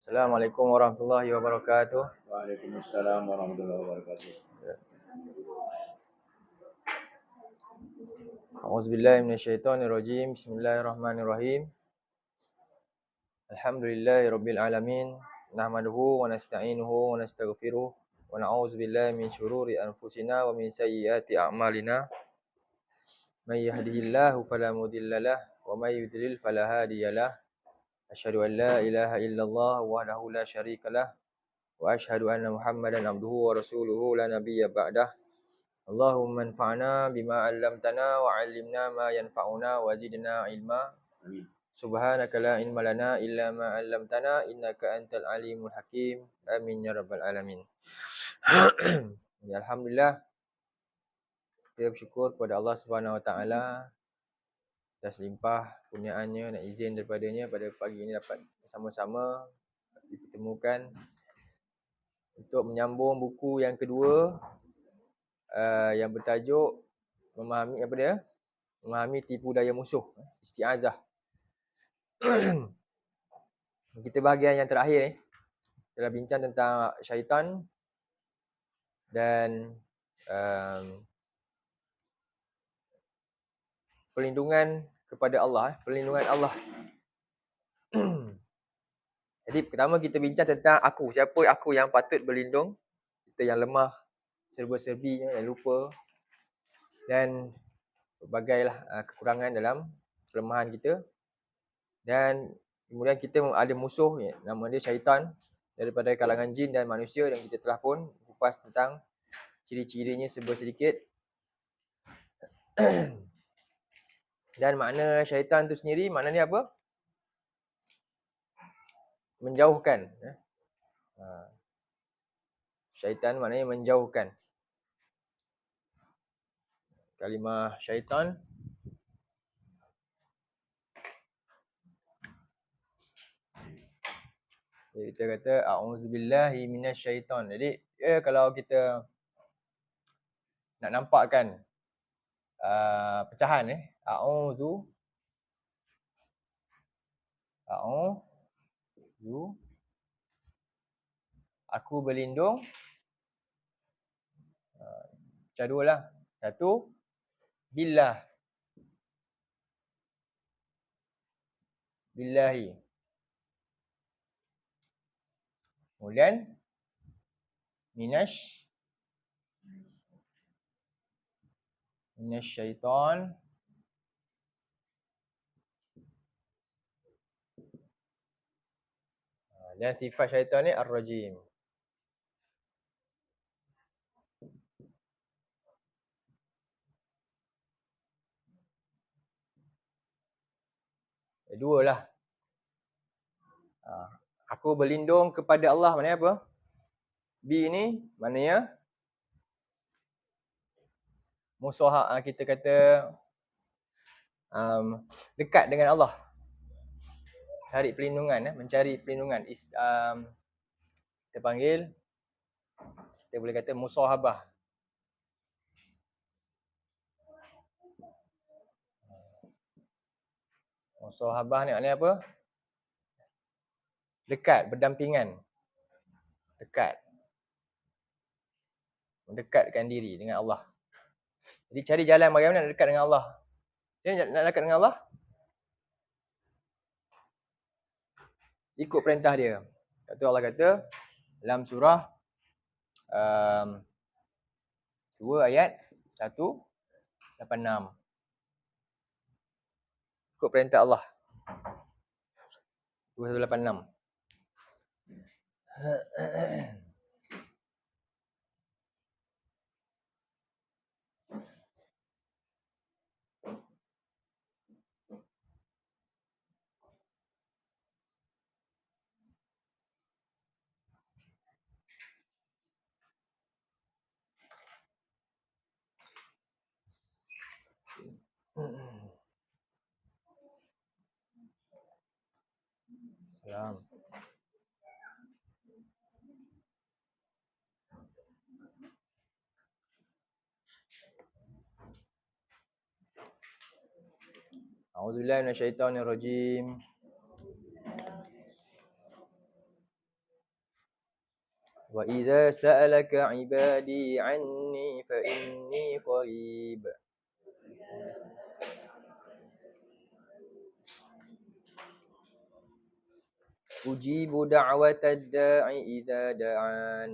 Assalamualaikum warahmatullahi wabarakatuh. Waalaikumsalam warahmatullahi wabarakatuh. A'udzubillahi minasyaitonirrajim. Bismillahirrahmanirrahim. Alhamdulillahirabbil alamin. Nahmaduhu wa nasta'inuhu wa nastaghfiruh wa na'udzubillahi min syururi anfusina wa min sayyiati a'malina. May yahdihillahu fala mudhillalah wa may yudlil fala hadiyalah. Asyhadu an la ilaha illallah wahdahu la syarikalah wa asyhadu anna Muhammadan abduhu wa rasuluhu la nabiyya ba'dah. Allahumma anfa'na bima 'allamtana wa 'allimna ma yanfa'una wa zidna ilma. Amin. Subhanaka la ilma lana illa ma 'allamtana innaka antal alimul hakim. Amin ya rabbal alamin. Ya, alhamdulillah, kita bersyukur kepada Allah Subhanahu Wa Taala atas limpah kurniaannya dan izin daripadanya pada pagi ini dapat bersama-sama dipertemukan untuk menyambung buku yang kedua yang bertajuk memahami apa dia? Memahami tipu daya musuh, Isti'azah. Kita bahagian yang terakhir ni, kita dah bincang tentang syaitan dan perlindungan kepada Allah, perlindungan Allah. Jadi pertama kita bincang tentang aku, siapa aku yang patut berlindung, kita yang lemah, serba-serbinya dan lupa, dan berbagai kekurangan dalam kelemahan kita. Dan kemudian kita ada musuh, nama dia syaitan, daripada kalangan jin dan manusia, dan kita telah pun kupas tentang ciri-cirinya serba sedikit. Dan makna syaitan tu sendiri, maknanya apa? Menjauhkan. Syaitan maknanya menjauhkan. Kalimah syaitan jadi kita kata a'udzubillahi minasyaitan. Jadi kalau kita nak nampakkan pecahan a'udzu aku berlindung. Macam dua lah. Satu, billah. Billahi. Kemudian minasyaitan. Dan sifat syaitan ni ar-rajim. Dua lah. Aku berlindung kepada Allah, maknanya apa? B ni maknanya musuh, kita kata dekat dengan Allah. Cari perlindungan, mencari perlindungan. Kita panggil, kita boleh kata musahabah. Musahabah ni maknanya apa? Dekat, berdampingan. Dekat. Mendekatkan diri dengan Allah. Jadi cari jalan bagaimana nak dekat dengan Allah. Jadi nak dekat dengan Allah, ikut perintah dia. Kata Allah kata dalam surah 2 ayat 186. Ikut perintah Allah. 286. Salam. A'udzubillahi minasyaitonirrajim. وإذا سألك عبادي عني فإني قريب أجيب دعوة الداع إذا دعان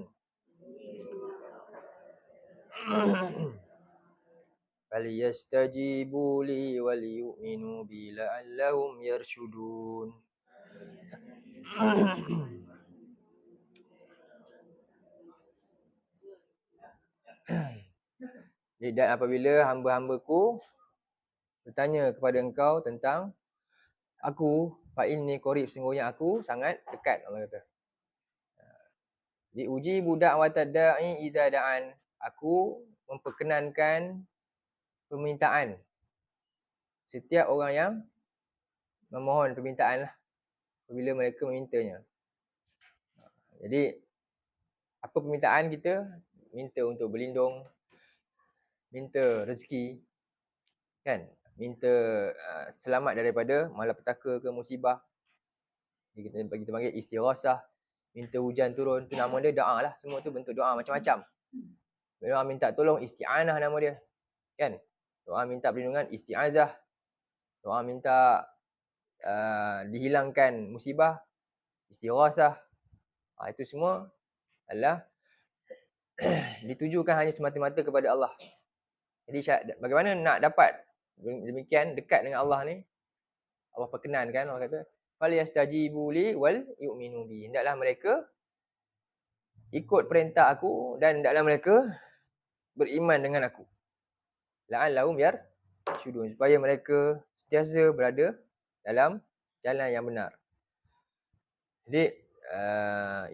فليستجيبوا لي وليؤمنوا بي لعلهم يرشدون. Dan apabila hamba-hambaku bertanya kepada engkau tentang aku, fa inni qarib, sesungguhnya aku sangat dekat, Allah kata. Di uji budak watad da'i idza da'an, aku memperkenankan permintaan setiap orang yang memohon permintaan lah, apabila mereka memintanya. Jadi apa permintaan kita? Minta untuk berlindung, minta rezeki, kan? Minta selamat daripada malapetaka ke musibah. Kita panggil istighasah, minta hujan turun, tu nama dia doa lah. Semua tu bentuk doa macam-macam. Doa minta tolong, isti'anah nama dia, kan? Doa minta perlindungan, isti'azah. Doa minta dihilangkan musibah, istighasah. Itu semua adalah ditujukan hanya semata-mata kepada Allah. Jadi bagaimana nak dapat demikian dekat dengan Allah ni? Allah perkenankan, Allah kata falyastajibu li wal yu'minu bi. Hendaklah mereka ikut perintah aku dan hendaklah mereka beriman dengan aku. La'allahum yarshudun, supaya mereka sentiasa berada dalam jalan yang benar. Jadi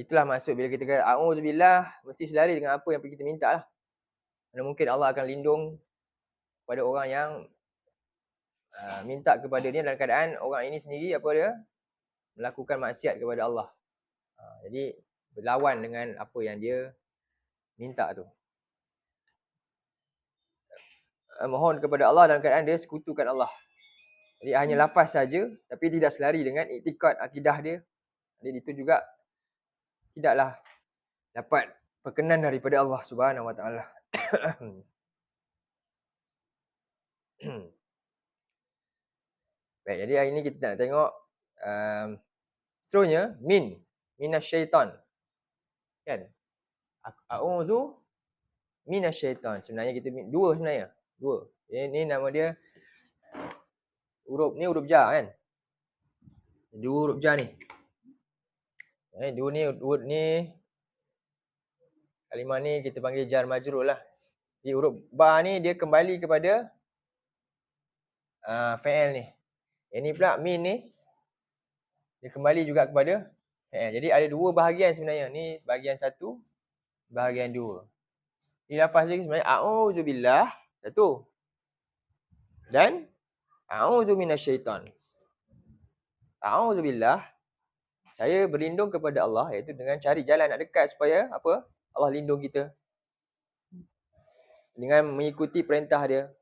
itulah maksud bila kita kata a'udzubillah, mesti selari dengan apa yang kita minta lah. Mana mungkin Allah akan lindung pada orang yang minta kepada dia dalam keadaan orang ini sendiri apa dia? Melakukan maksiat kepada Allah. Jadi berlawan dengan apa yang dia minta tu. Mohon kepada Allah dalam keadaan dia sekutukan Allah. Jadi hanya lafaz saja tapi tidak selari dengan iktikad akidah dia. Jadi itu juga tidaklah dapat perkenan daripada Allah Subhanahu Wa Taala. Baik, jadi hari ini kita nak tengok seterusnya minasyaitan. Kan? A'udzu minasyaitan. Sebenarnya kita dua sebenarnya. Dua. Ini nama dia huruf ni huruf jar kan? Dua huruf jar ni. Dua ni kalimah ni kita panggil jar majrur lah. Jadi huruf ba ni dia kembali kepada fa'il ni. Yang ni pula min ni dia kembali juga kepada fa'il. Jadi ada dua bahagian sebenarnya. Ni bahagian satu, bahagian dua. Ni lafaz ni sebenarnya a'udzubillah satu. Dan a'udzu minasyaitan. A'udzubillah, saya berlindung kepada Allah, iaitu dengan cari jalan nak dekat supaya apa? Allah lindung kita. Dengan mengikuti perintah dia.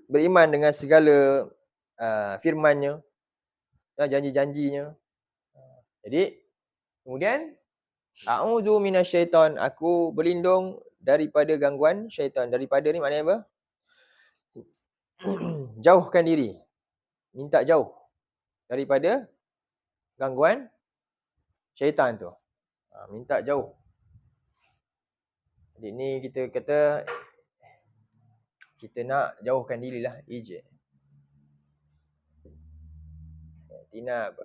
Beriman dengan segala firman-Nya, janji-janjinya. Jadi kemudian a'udzu minasyaitan, aku berlindung daripada gangguan syaitan. Daripada ni maknanya apa? Jauhkan diri. Minta jauh daripada gangguan syaitan tu. Minta jauh. Jadi ni kita kata kita nak jauhkan dirilah ijab. Tinab.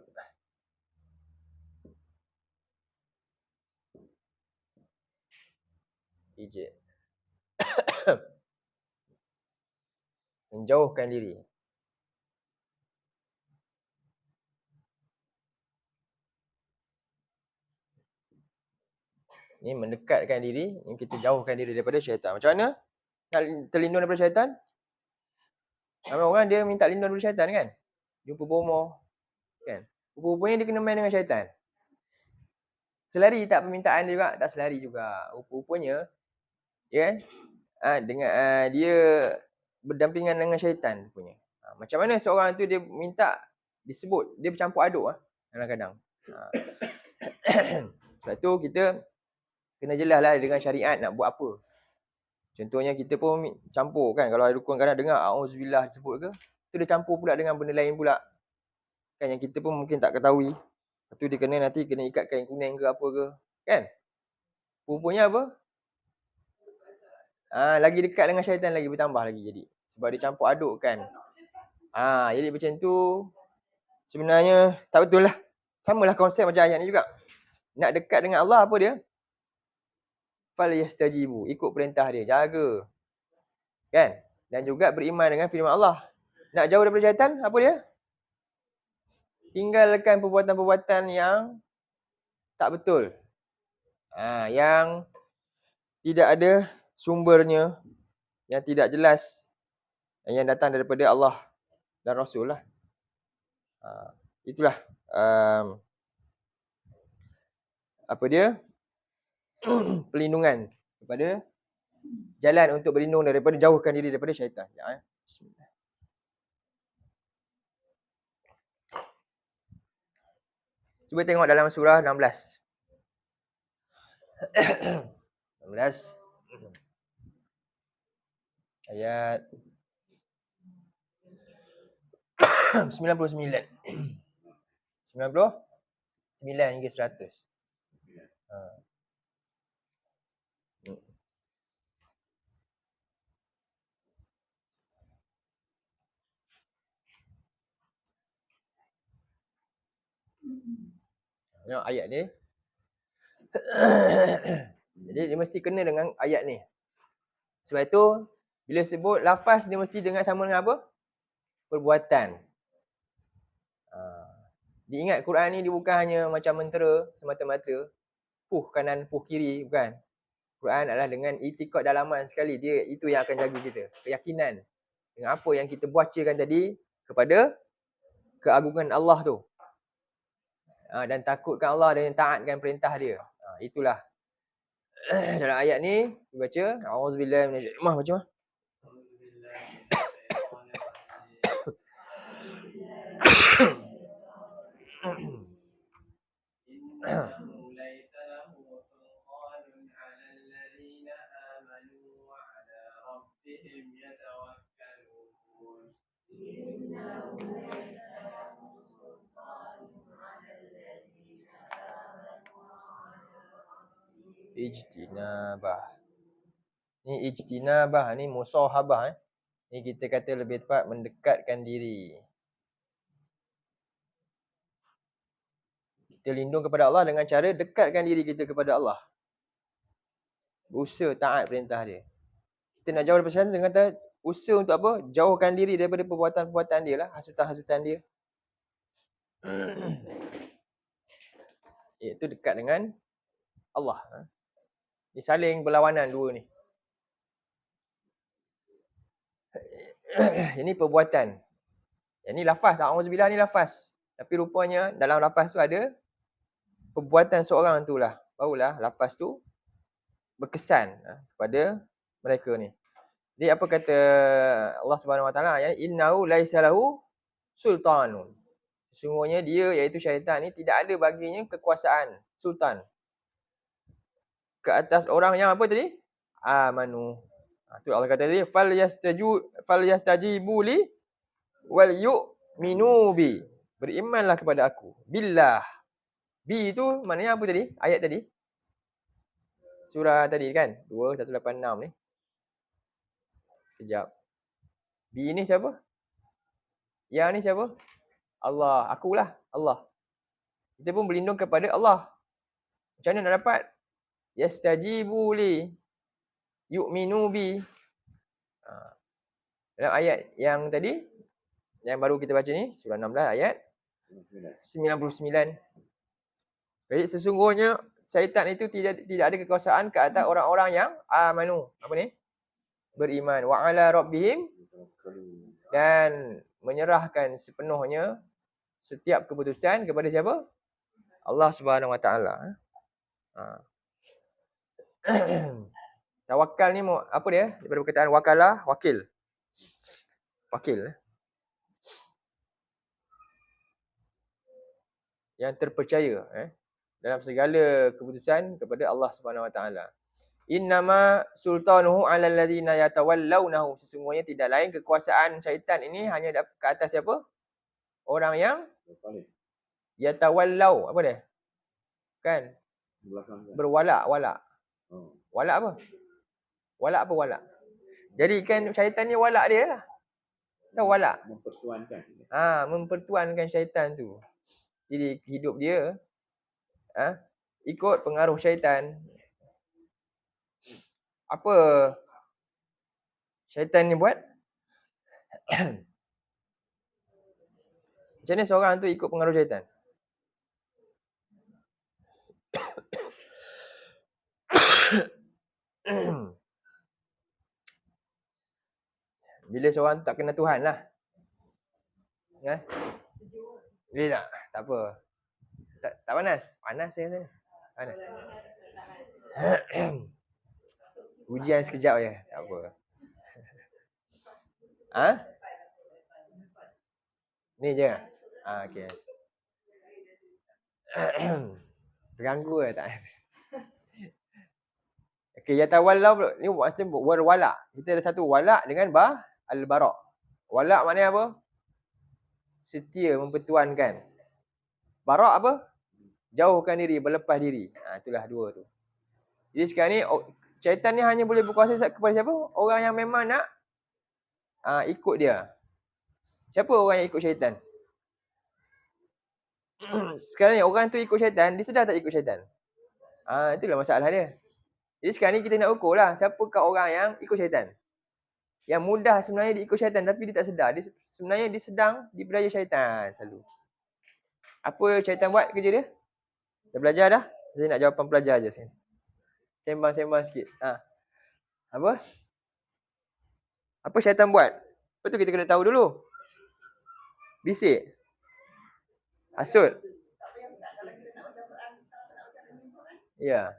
Ijab. Menjauhkan diri. Ni mendekatkan diri, ni kita jauhkan diri daripada syaitan. Macam mana nak terlindung daripada syaitan? Ramai orang dia minta lindung daripada syaitan kan? Jumpa bomoh kan? Rupa-rupanya dia kena main dengan syaitan. Selari tak permintaan dia juga? Tak selari juga. Rupa-rupanya ya, dengan dia berdampingan dengan syaitan rupanya. Macam mana seorang tu dia minta disebut, dia bercampur aduk kadang-kadang. Sebab tu kita kena jelas lah dengan syariat nak buat apa. Contohnya kita pun campur kan. Kalau ada rukun kadang dengar auzubillah disebut ke, tu dia campur pula dengan benda lain pula. Kan yang kita pun mungkin tak ketahui. Lepas tu dia kena nanti kena ikat kain kuning ke apa ke. Kan? Rupa-rupanya apa? Lagi dekat dengan syaitan lagi, bertambah lagi jadi. Sebab dia campur aduk kan. Jadi macam tu sebenarnya tak betul lah. Samalah konsep macam ayat ni juga. Nak dekat dengan Allah apa dia? Falyastajibu, ikut perintah dia, jaga. Kan? Dan juga beriman dengan firman Allah. Nak jauh daripada syaitan, apa dia? Tinggalkan perbuatan-perbuatan yang tak betul. Yang tidak ada sumbernya, yang tidak jelas, yang datang daripada Allah dan Rasul lah. Itulah apa dia? Perlindungan kepada jalan untuk berlindung daripada jauhkan diri daripada syaitan. Bismillah. Cuba tengok dalam surah 16. 16 ayat 99. 99 hingga 100. Tengok ayat ni. Jadi dia mesti kena dengan ayat ni. Sebab itu bila sebut lafaz dia mesti dengan sama dengan apa? Perbuatan. Diingat Quran ni dia bukan hanya macam mentera semata-mata. Puh kanan, puh kiri, bukan. Quran adalah dengan itikad dalaman sekali. Dia itu yang akan jaga kita. Keyakinan dengan apa yang kita bacakan tadi kepada keagungan Allah tu. Dan takutkan Allah dan taatkan perintah dia. Itulah. Dalam ayat ni dibaca auzubillahi minasyaitanir rajim. Macam ijtinabah. Ni ijtinabah, ni musahabah. Ni kita kata lebih tepat mendekatkan diri. Kita lindung kepada Allah dengan cara dekatkan diri kita kepada Allah. Berusaha taat perintah dia. Kita nak jauh daripada syaitan dengan usaha untuk apa? Jauhkan diri daripada perbuatan-perbuatan dia lah, hasutan-hasutan dia. Iaitu dekat dengan Allah. Ni saling berlawanan dua ni. Ini perbuatan. Yang ni lafaz, auzubillah ni lafaz. Tapi rupanya dalam lafaz tu ada perbuatan seorang tu lah. Barulah lafaz tu berkesan kepada mereka ni. Jadi apa kata Allah Subhanahu Wa Taala? Innahu laisa lahu sultanun. Sesungguhnya dia iaitu syaitan ni tidak ada baginya kekuasaan, sultan. Ke atas orang yang apa tadi? Amanu. Tu Allah kata tadi falyastajibu li wal yu'minu bi. Berimanlah kepada aku. Billah. Bi tu maknanya apa tadi? Ayat tadi. Surah tadi kan? 2186 ni. Sekejap. Bi ni siapa? Yang ni siapa? Allah. Akulah. Allah. Kita pun berlindung kepada Allah. Macam mana nak dapat? Yastajibu li yu'minu bi. Dalam ayat yang tadi, yang baru kita baca ni, surah 16 ayat 99. Jadi sesungguhnya syaitan itu tidak ada kekuasaan ke atas orang-orang yang amanu. Apa ni? Beriman. Wa ala rabbihim, dan menyerahkan sepenuhnya setiap keputusan kepada siapa? Allah Subhanahu Wa Taala. Tawakal ni apa dia? Daripada perkataan wakalah, wakil. Wakil. Yang terpercaya. dalam segala keputusan kepada Allah Subhanahu Wa Taala. Innama sultanuhu 'alal ladzina yatawallawnahu. Sesungguhnya tidak lain kekuasaan syaitan ini hanya ke atas siapa? Orang yang yatawallaw. Apa dia? Kan? Belakang kan. Berwalak. Oh. Walak apa? Walak apa walak? Jadi kan syaitan ni walak dia lah. Tahu walak? Mempertuankan. Mempertuankan syaitan tu. Jadi hidup dia ikut pengaruh syaitan. Apa syaitan ni buat? Macam mana seorang tu ikut pengaruh syaitan? Bila seorang tu tak kenal Tuhan lah. Boleh tak? Tak apa. Tak panas? Panas saya rasa. Panas. Ujian sekejap je. Tak apa. Ni je? Okey. Terganggu ke tak? Okey, yatawallau ni maksudnya berwalak. Kita ada satu walak dengan al-bara'. Walak maknanya apa? Setia, mempertuankan. Bara' apa? Jauhkan diri, berlepas diri. Itulah dua tu. Jadi sekarang ni syaitan ni hanya boleh berkuasa kepada siapa? Orang yang memang nak ikut dia. Siapa orang yang ikut syaitan? Sekarang ni orang tu ikut syaitan, dia sedar tak ikut syaitan? Itulah masalah dia. Jadi sekarang ni kita nak ukur lah, siapakah orang yang ikut syaitan? Yang mudah sebenarnya dia ikut syaitan tapi dia tak sedar. Sebenarnya dia sedang diperdaya syaitan selalu. Apa syaitan buat kerja dia? Dah belajar dah? Saya nak jawapan pelajar je sekarang. Sembang-sembang sikit. Apa syaitan buat? Betul kita kena tahu dulu. Bisik. Hasut. Ya.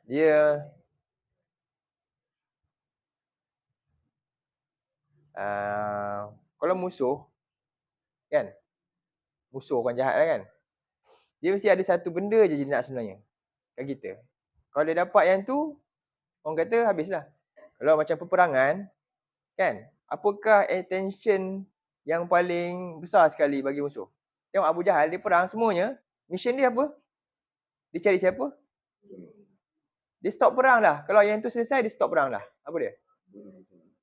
Dia kalau musuh kan, musuh orang jahat lah kan, dia mesti ada satu benda je dia nak sebenarnya kat kita. Kalau dia dapat yang tu, orang kata habislah. Kalau macam peperangan kan, apakah attention yang paling besar sekali bagi musuh? Tengok Abu Jahal, dia perang semuanya, mission dia apa? Dia cari siapa? Dia stop perang lah. Kalau yang tu selesai, dia stop perang lah. Apa dia?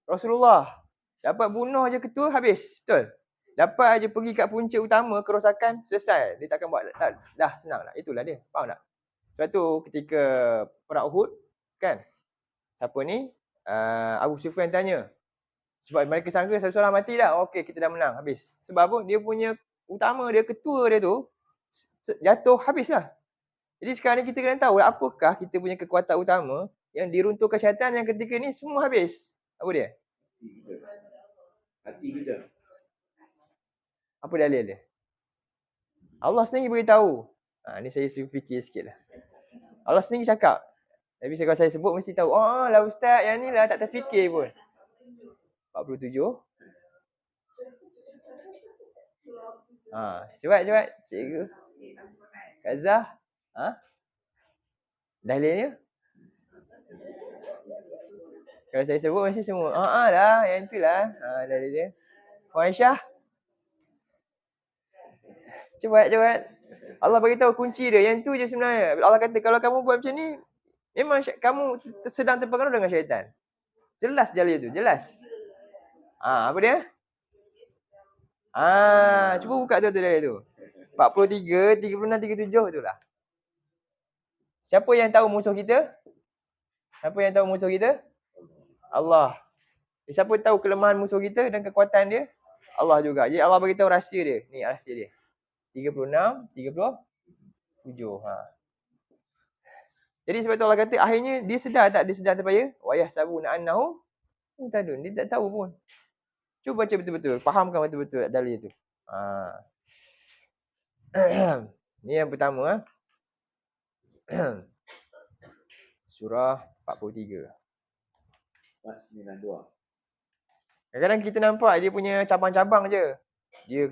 Rasulullah. Dapat bunuh je ketua, habis. Betul? Dapat aja pergi kat punca utama, kerosakan, selesai. Dia takkan buat. Dah senang lah. Itulah dia. Faham tak? Sebab tu ketika perang Uhud, kan? Siapa ni? Abu Sufyan tanya. Sebab mereka sangka satu orang mati dah. Okey, kita dah menang. Habis. Sebab apa? Dia punya utama dia, ketua dia tu, jatuh, habislah. Jadi sekarang ni kita kena tahu apakah kita punya kekuatan utama yang diruntuhkan syaitan yang ketika ni semua habis. Apa dia? Hati kita. Apa dalil dia? Allah sendiri beritahu. Ni saya fikir sikit lah. Allah sendiri cakap. Tapi kalau saya sebut mesti tahu. Lah ustaz, yang ni lah tak terfikir pun. 47. Cepat. Cikgu. Kak Zah. Dalilnya? Kalau saya sebut mesti semua. Lah, yang tu lah. Dalil dia. Puan Aisyah. Cepat. Allah beritahu kunci dia. Yang tu je sebenarnya. Allah kata kalau kamu buat macam ni, memang kamu sedang terpengaruh dengan syaitan. Jelas dalil tu. Jelas. Apa dia? Cuba buka tu dalil tu. 43, 36, 37 tu lah. Siapa yang tahu musuh kita? Allah. Siapa tahu kelemahan musuh kita dan kekuatan dia? Allah juga. Jadi Allah beritahu rahsia dia. Ni rahsia dia. 36, 37. Jadi sebab tu Allah kata akhirnya dia sedar tak? Dia sedar terpaya. Wa yahsabuna annahum muhtadun. Dia tak tahu pun. Cuba baca betul-betul. Fahamkan betul-betul dalil tu. Ni yang pertama. Surah 43. 492. Kadang-kadang kita nampak dia punya cabang-cabang je.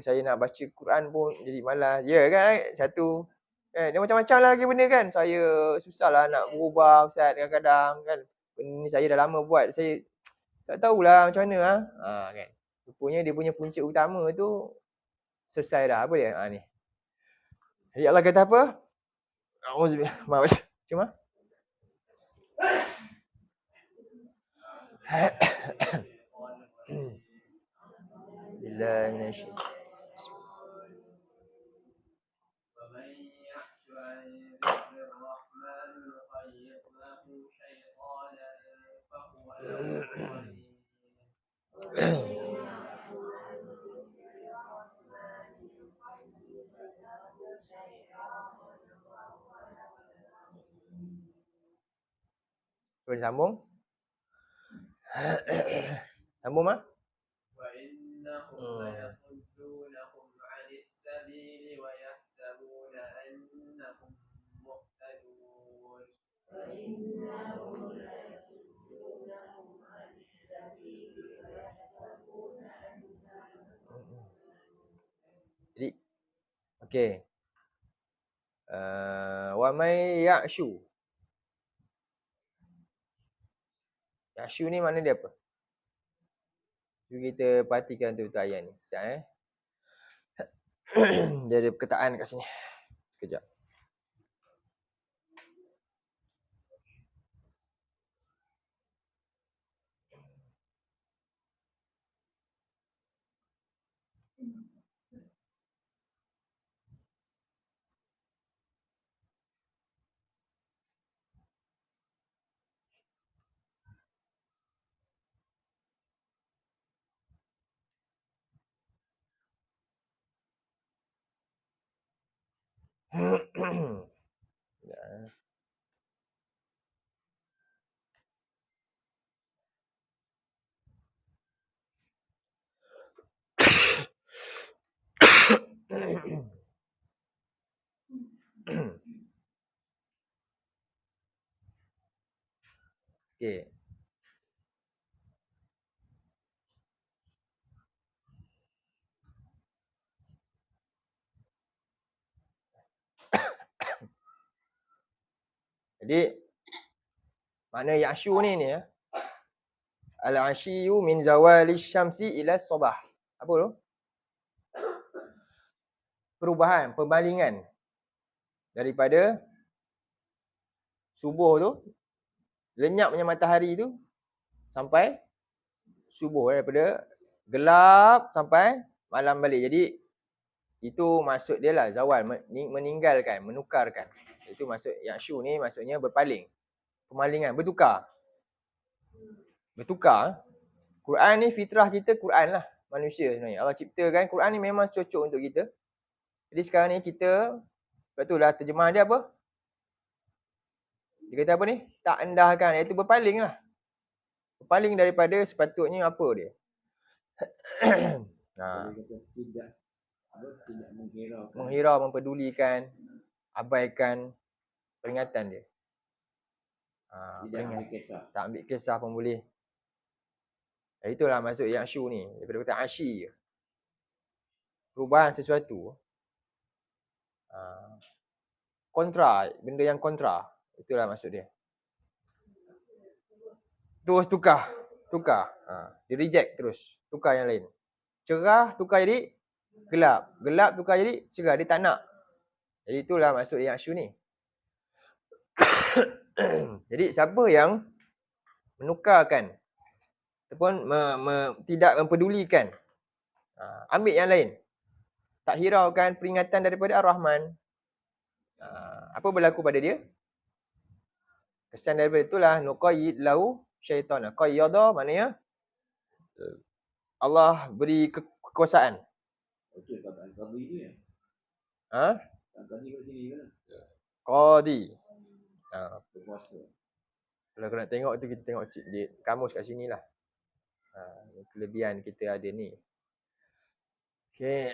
Saya nak baca Quran pun jadi malas. Ya kan? Satu. Dia macam-macam lah lagi benda kan. Saya susahlah nak berubah Ustaz kadang-kadang kan. Benda ni saya dah lama buat. Saya tak tahulah macam mana kan. Rupanya dia punya punca utama tu selesai dah. Apa dia? Ni. Jadi Allah kata apa? Auzubillah. Maaf. Cuma bila boleh sambung? Sambung ah? Jadi okey. Wa may ya'shu. Ya'shu ni makna dia apa? Cuba kita perhatikan betul-betul ayat ni. Sekejap Dia ada perkataan kat sini. Sekejap. Okey. Jadi makna ya'shu ni ya. Al-'ashiyyu min zawali syamsi ila sabah. Apa tu? Perubahan, perbalingan daripada subuh tu, lenyapnya matahari tu sampai subuh, daripada gelap sampai malam balik. Jadi itu maksud dia lah, zawal, meninggalkan, menukarkan. Itu maksud ya'shu ni, maksudnya berpaling, permalingan, bertukar. Quran ni fitrah kita, Quran lah, manusia sebenarnya. Allah ciptakan Quran ni memang cocok untuk kita. Jadi sekarang ni kita, sebab tu lah terjemahan dia apa? Dia kata apa ni? Tak endahkan, iaitu berpaling lah. Berpaling daripada sepatutnya apa dia? Tidak menghiraukan. Menghirau, mempedulikan, abaikan peringatan dia. Tidak ambil kisah. Tak ambil kisah pun boleh. Itulah maksud ya'shu ni. Daripada kata ashi, perubahan sesuatu. Kontra, benda yang kontra. Itulah maksud dia. Terus tukar. Dia reject terus. Tukar yang lain. Cerah tukar jadi gelap. Gelap tukar jadi cerah. Dia tak nak. Jadi itulah maksud ya'shu ni. Jadi siapa yang menukarkan ataupun tidak mempedulikan, ambil yang lain, tak hiraukan peringatan daripada Ar-Rahman, apa berlaku pada dia? Kesan daripada itulah nuqayyid lahu syaitana. Qayyada maknanya Allah beri kekuasaan. Okey, kata qadi ni ya. Qadi kat sini kan. Qadi. Berkuasa. Kalau kau nak tengok tu, kita tengok di kamus kat sini lah. Kelebihan kita ada ni. Okey.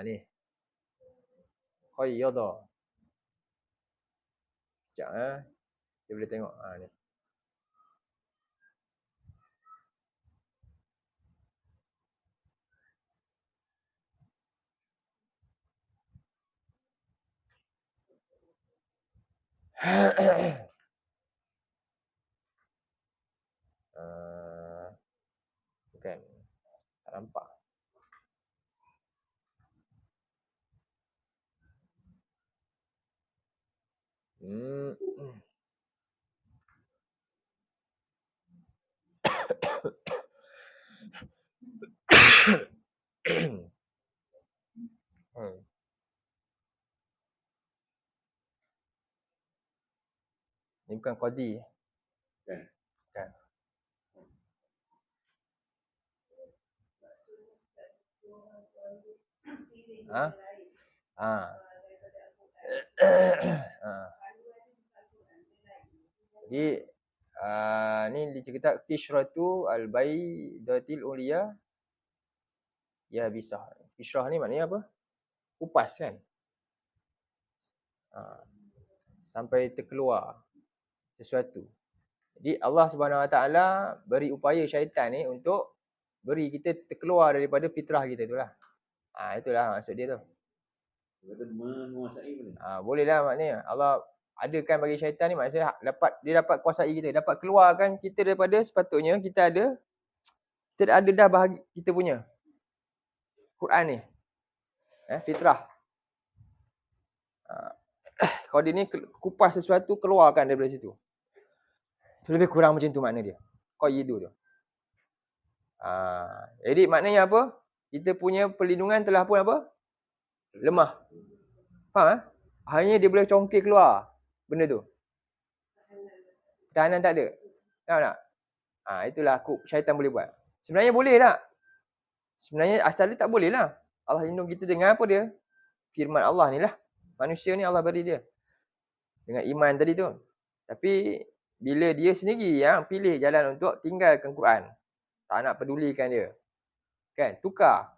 Ni. Qayyada. Sekejap kita boleh tengok. Ni. Bukan. Tak nampak. Hmm. Ini bukan qadi. Kan? Bukan. Ha? Ha. Ha. Jadi ni dicerita Kishratu al-Baidatil Uliya ya bisah. Kishrah ni maknanya apa? Kupas kan? Sampai terkeluar sesuatu. Jadi Allah Subhanahu Wa Taala beri upaya syaitan ni untuk beri kita terkeluar daripada fitrah kita itulah. Itulah maksud dia tu. Kata menguasai boleh. Boleh lah maknanya. Allah adakan bagi syaitan ni maksudnya dia dapat kuasai kita, dapat keluarkan kita daripada sepatutnya kita ada dah bahagi kita punya Quran ni. Fitrah. Kalau dia ni kupas sesuatu, keluarkan daripada situ. So, lebih kurang macam tu makna dia. Qaidu tu. Jadi maknanya apa? Kita punya perlindungan telah pun apa? Lemah. Faham? Hanya dia boleh congkir keluar benda tu. Tahanan tak ada. Tahu tak? Itulah syaitan boleh buat. Sebenarnya boleh tak? Sebenarnya asal dia tak boleh lah. Allah lindung kita dengan apa dia? Firman Allah ni lah. Manusia ni Allah beri dia. Dengan iman tadi tu. Tapi bila dia sendiri yang pilih jalan untuk tinggalkan Quran. Tak nak pedulikan dia. Kan? Tukar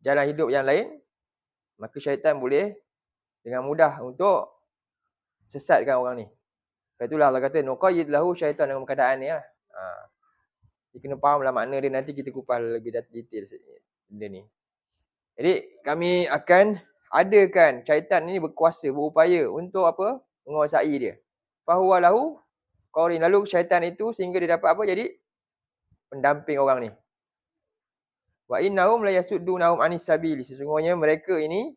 jalan hidup yang lain. Maka syaitan boleh dengan mudah untuk sesatkan orang ni. Lepas itulah Allah kata nuqayyid lahu syaitan dengan perkataan ni lah. Dia kena faham lah makna dia, nanti kita kupas lebih detail benda ni. Jadi kami akan adakan syaitan ni berkuasa, berupaya untuk apa? Menguasai dia. Fahuwa lahu qarin. Lalu syaitan itu sehingga dia dapat apa? Jadi pendamping orang ni. Wa innahum la yasuddunahum anis sabili. Sesungguhnya mereka ini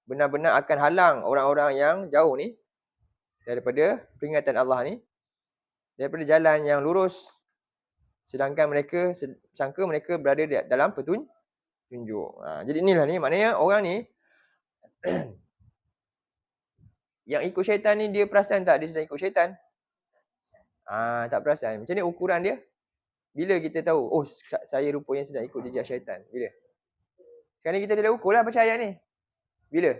benar-benar akan halang orang-orang yang jauh ni daripada peringatan Allah ni, daripada jalan yang lurus, sedangkan mereka sangka mereka berada dalam petunjuk. Jadi inilah ni maknanya orang ni yang ikut syaitan ni dia perasan tak dia sedang ikut syaitan? Tak perasan. Macam ni ukuran dia? Bila kita tahu, oh saya rupanya sedang ikut jejak syaitan? Bila? Sekarang ni kita dah ukur lah percaya ni. Bila?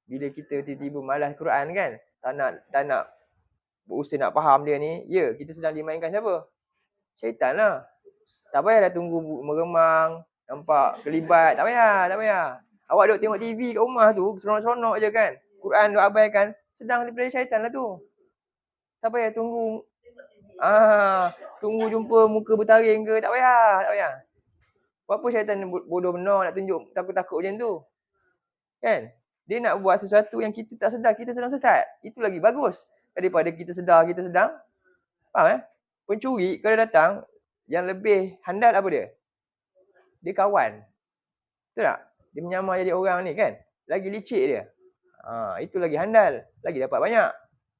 Bila kita tiba-tiba malas Quran kan? Tak nak berusaha nak faham dia ni. Ya, kita sedang dimainkan siapa? Syaitan lah. Tak payah dah tunggu meremang, nampak kelibat. Tak payah. Awak duduk tengok TV kat rumah tu, seronok-seronok je kan? Quran duk abaikan, sedang daripada syaitan lah tu. Tak payah tunggu. Tunggu jumpa muka bertaring ke, tak payah. Apa syaitan bodoh benar nak tunjuk takut-takut macam tu? Kan? Dia nak buat sesuatu yang kita tak sedar, kita sedang sesat. Itu lagi bagus daripada kita sedar kita sedang. Faham Pencuri kalau datang, yang lebih handal apa dia? Dia kawan. Betul tak? Dia menyamar jadi orang ni kan? Lagi licik dia. Itu lagi handal. Lagi dapat banyak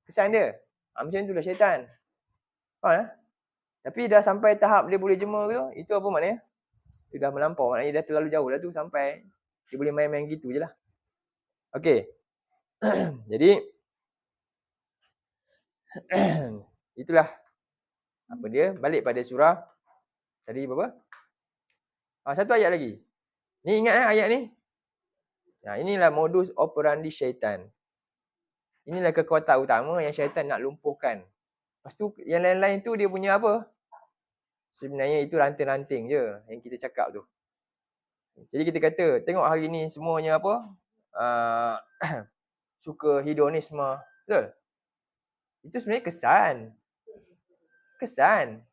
kesan dia. Macam itulah syaitan. Faham Tapi dah sampai tahap dia boleh jema tu, itu apa maknanya? Itu dah melampau. Maknanya dah terlalu jauh dah tu sampai dia boleh main-main gitu je lah. Okey. Jadi itulah apa dia? Balik pada surah tadi berapa? Satu ayat lagi. Ni ingat ayat ni? Inilah modus operandi syaitan. Inilah kekuatan utama yang syaitan nak lumpuhkan. Lepas tu yang lain-lain tu dia punya apa? Sebenarnya itu ranting-ranting je yang kita cakap tu. Jadi kita kata, tengok hari ni semuanya apa? Suka hedonisme. Betul? Itu sebenarnya kesan.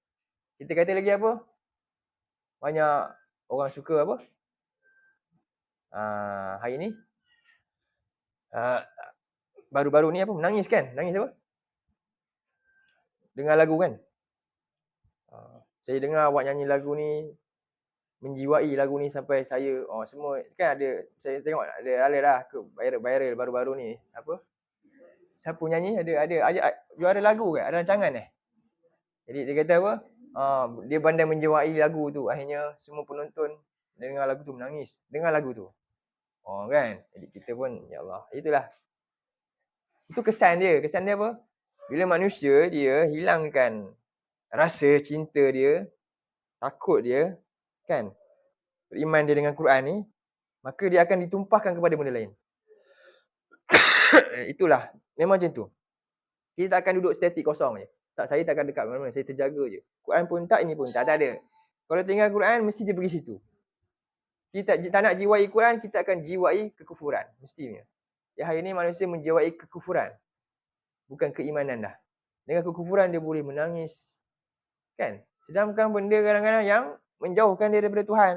Kita kata lagi apa? Banyak orang suka apa? Hari ni baru-baru ni apa menangis kan? Nangis apa? Dengar lagu kan? Saya dengar awak nyanyi lagu ni, menjiwai lagu ni sampai saya semua kan ada, saya tengok ada lah viral baru-baru ni. Apa? Siapa nyanyi? Ada juara lagu ke? Ada rancangan Jadi dia kata apa? Dia pandai menjiwai lagu tu. Akhirnya semua penonton dengar lagu tu menangis. Dengar lagu tu. Kan? Jadi kita pun ya Allah, itulah. Itu kesan dia. Kesan dia apa? Bila manusia dia hilangkan rasa cinta dia, takut dia, kan? Beriman dia dengan Quran ni, maka dia akan ditumpahkan kepada benda lain. Itulah. Memang macam tu. Kita tak akan duduk statik kosong je. Tak, saya tak akan dekat mana-mana. Saya terjaga je. Quran pun tak, ini pun tak ada. Kalau tinggal Quran, mesti dia pergi situ. Kita tak nak jiwai Quran, kita akan jiwai kekufuran. Mestinya. Ya, hari ni manusia menjiwai kekufuran. Bukan keimanan dah. Dengan kekufuran dia boleh menangis. Kan? Sedangkan benda kadang-kadang yang menjauhkan dia daripada Tuhan.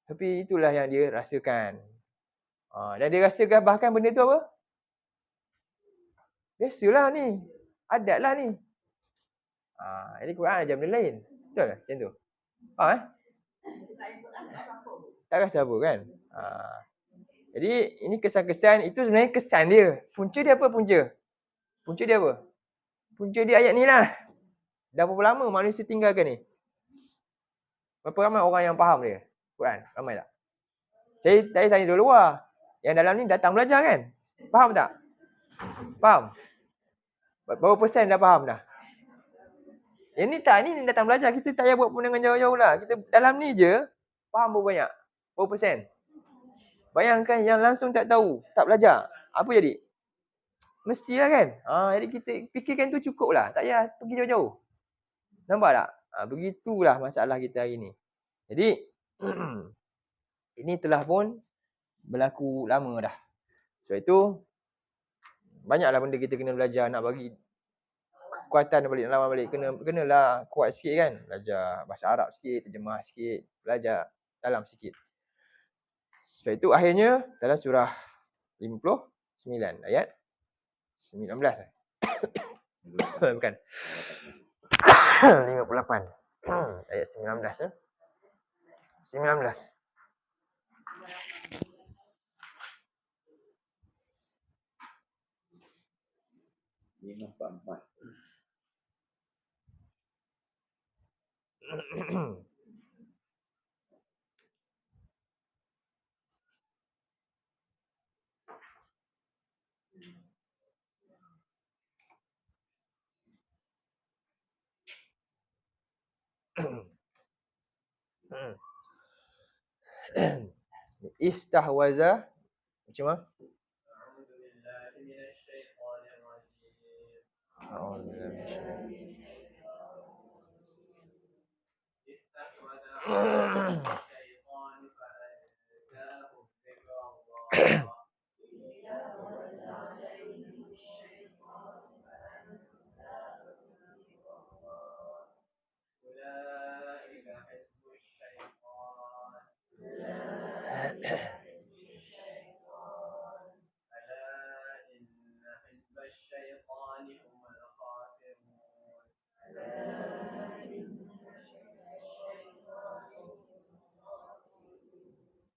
Tapi itulah yang dia rasakan. Dan dia rasakan bahkan benda tu apa? Biasalah ni. Adat lah ni. Jadi Quran ajar benda lain. Betul lah macam tu. Tak rasa apa kan? Jadi ini kesan-kesan, itu sebenarnya kesan dia. Punca dia apa punca? Punca dia apa? Punca dia ayat ni lah. Dah berapa lama manusia tinggalkan ni? Berapa ramai orang yang faham dia? Quran? Ramai tak? Saya tanya dulu luar. Yang dalam ni datang belajar kan? Faham tak? Faham? Berapa persen dah faham dah? Yang ni tak, ni datang belajar. Kita tak payah buat pandangan jauh-jauh lah. Kita dalam ni je, faham berapa banyak? Berapa persen? Bayangkan yang langsung tak tahu, tak belajar. Apa jadi? Mestilah kan? Jadi kita fikirkan tu cukup lah. Tak payah pergi jauh-jauh. Nampak tak? Begitulah masalah kita hari ni. Jadi, ini telah pun berlaku lama dah. Sebab itu, banyaklah benda kita kena belajar. Nak bagi kekuatan balik, nak lawan balik. Kenalah kuat sikit kan. Belajar bahasa Arab sikit, terjemah sikit. Belajar dalam sikit. Sebab itu akhirnya dalam surah 59 ayat 19 bukan 58 ayat 19 19 544. Istahwaza macam mana?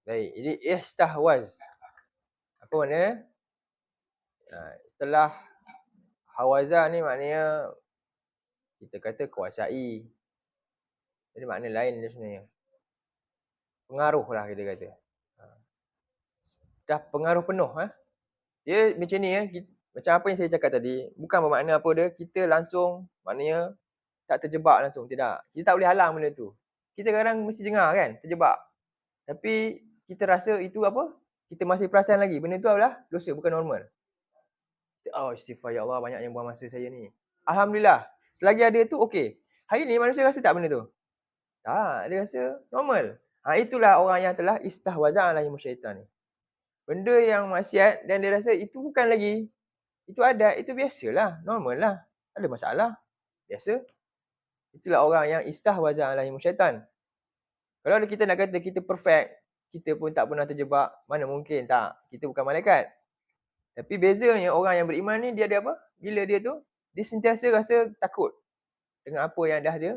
Baik, jadi istahwaz. Apa maknanya? Setelah hawaza ni maknanya kita kata kuasai. Jadi makna lain dia sebenarnya. Pengaruh lah kita kata. Dah pengaruh penuh. Dia macam ni macam apa yang saya cakap tadi. Bukan bermakna apa dia, kita langsung maknanya tak terjebak langsung. Tidak. Kita tak boleh halang benda tu. Kita kadang mesti dengar kan, terjebak. Tapi kita rasa itu apa? Kita masih perasan lagi. Benda tu adalah dosa, bukan normal. Istighfar ya Allah, banyak yang buang masa saya ni. Alhamdulillah. Selagi ada tu okey. Hari ni manusia rasa tak benda tu? Tak, dia rasa normal. Itulah orang yang telah istahwaza alaihim syaitan ni. Benda yang maksiat dan dia rasa itu bukan lagi. Itu ada, itu biasalah, normal lah. Tak ada masalah. Biasa. Itulah orang yang istahwaza alaihim syaitan. Kalau kita nak kata kita perfect, kita pun tak pernah terjebak, mana mungkin tak? Kita bukan malaikat. Tapi bezanya orang yang beriman ni dia ada apa? Bila dia tu, dia sentiasa rasa takut dengan apa yang dah dia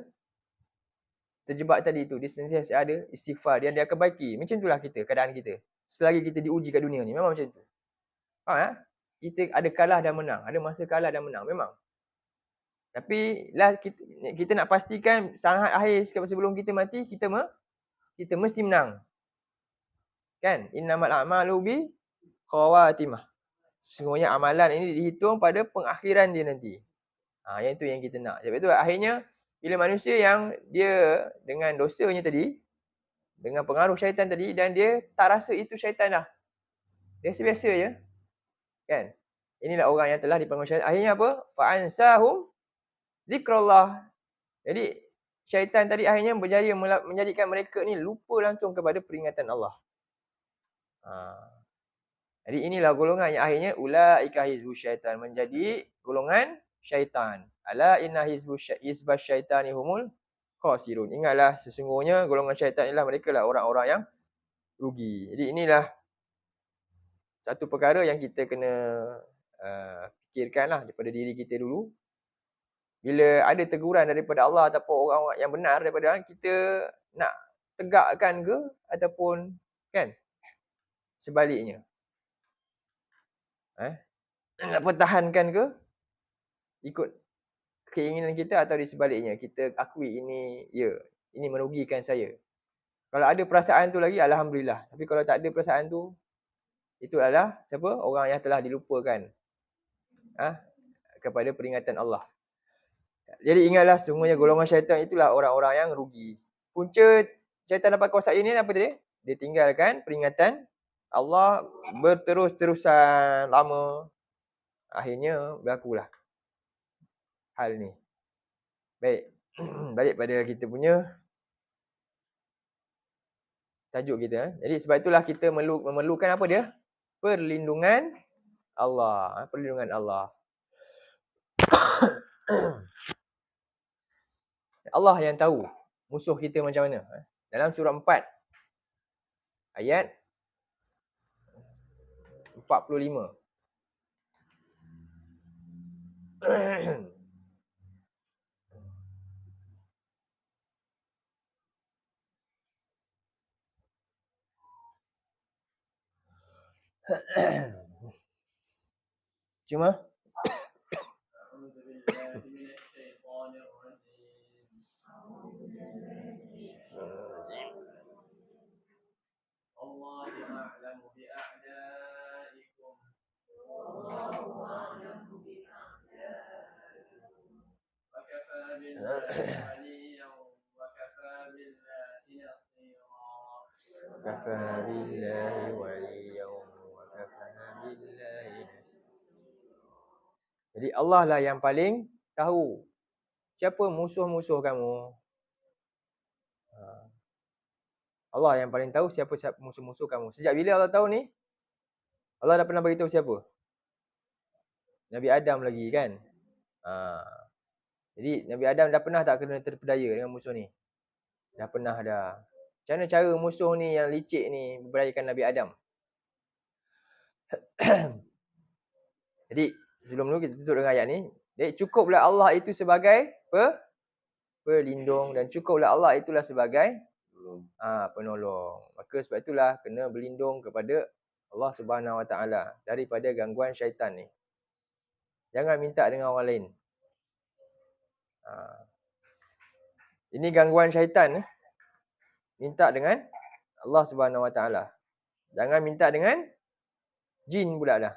terjebak tadi tu. Dia sentiasa ada istighfar, dia akan baiki. Macam itulah kita, keadaan kita. Selagi kita diuji kat dunia ni, memang macam tu. Faham? Kita ada kalah dan menang, ada masa kalah dan menang, memang. Tapi lah kita nak pastikan sangat akhir sebelum kita mati, kita mesti menang. Kan? Innamal a'malu bi khawatimah. Semuanya amalan ini dihitung pada pengakhiran dia nanti. Yang itu yang kita nak. Sebab itu akhirnya bila manusia yang dia dengan dosanya tadi, dengan pengaruh syaitan tadi, dan dia tak rasa itu syaitan dah. Dia biasa je. Kan? Inilah orang yang telah dipengaruhi syaitan. Akhirnya apa? Fa'ansahum zikrullah. Jadi syaitan tadi akhirnya berjaya menjadikan mereka ni lupa langsung kepada peringatan Allah. Jadi inilah golongan yang akhirnya ulaika hizbus syaitan, menjadi golongan syaitan. Ala inna hizbas syaitani humul khasirun. Ingatlah sesungguhnya golongan syaitan ialah mereka lah orang-orang yang rugi. Jadi inilah satu perkara yang kita kena fikirkanlah daripada diri kita dulu. Bila ada teguran daripada Allah ataupun orang yang benar daripada Allah, kita nak tegakkan ke ataupun kan sebaliknya. Nak pertahankan ke ikut keinginan kita atau di sebaliknya, kita akui ini ini merugikan saya. Kalau ada perasaan tu lagi, alhamdulillah. Tapi kalau tak ada perasaan tu, itu adalah siapa? Orang yang telah dilupakan kepada peringatan Allah. Jadi ingatlah sungguhnya golongan syaitan itulah orang-orang yang rugi. Punca syaitan dapat kuasai ini apa tadi? Dia tinggalkan peringatan Allah berterus-terusan lama. Akhirnya berlakulah hal ni. Baik. Balik pada kita punya tajuk kita. Jadi sebab itulah kita memerlukan apa dia? Perlindungan Allah. Perlindungan Allah. Allah yang tahu musuh kita macam mana. Dalam surah 4 ayat 45. Cuma kafa billahi waliyan wa kafa billahi. Jadi Allah lah yang paling tahu siapa musuh-musuh kamu. Allah yang paling tahu siapa musuh-musuh kamu. Sejak bila Allah tahu ni? Allah dah pernah beritahu siapa? Nabi Adam lagi kan? Jadi Nabi Adam dah pernah tak kena terpedaya dengan musuh ni? Dah pernah dah. Macam mana cara musuh ni yang licik ni memberdayakan Nabi Adam? Jadi sebelum tu kita tutup dengan ayat ni. Jadi cukuplah Allah itu sebagai pelindung dan cukuplah Allah itulah sebagai penolong. Maka sebab itulah kena berlindung kepada Allah Subhanahu Wa Taala daripada gangguan syaitan ni. Jangan minta dengan orang lain. Ini gangguan syaitan. Minta dengan Allah Subhanahu Wa Taala. Jangan minta dengan jin pula dah.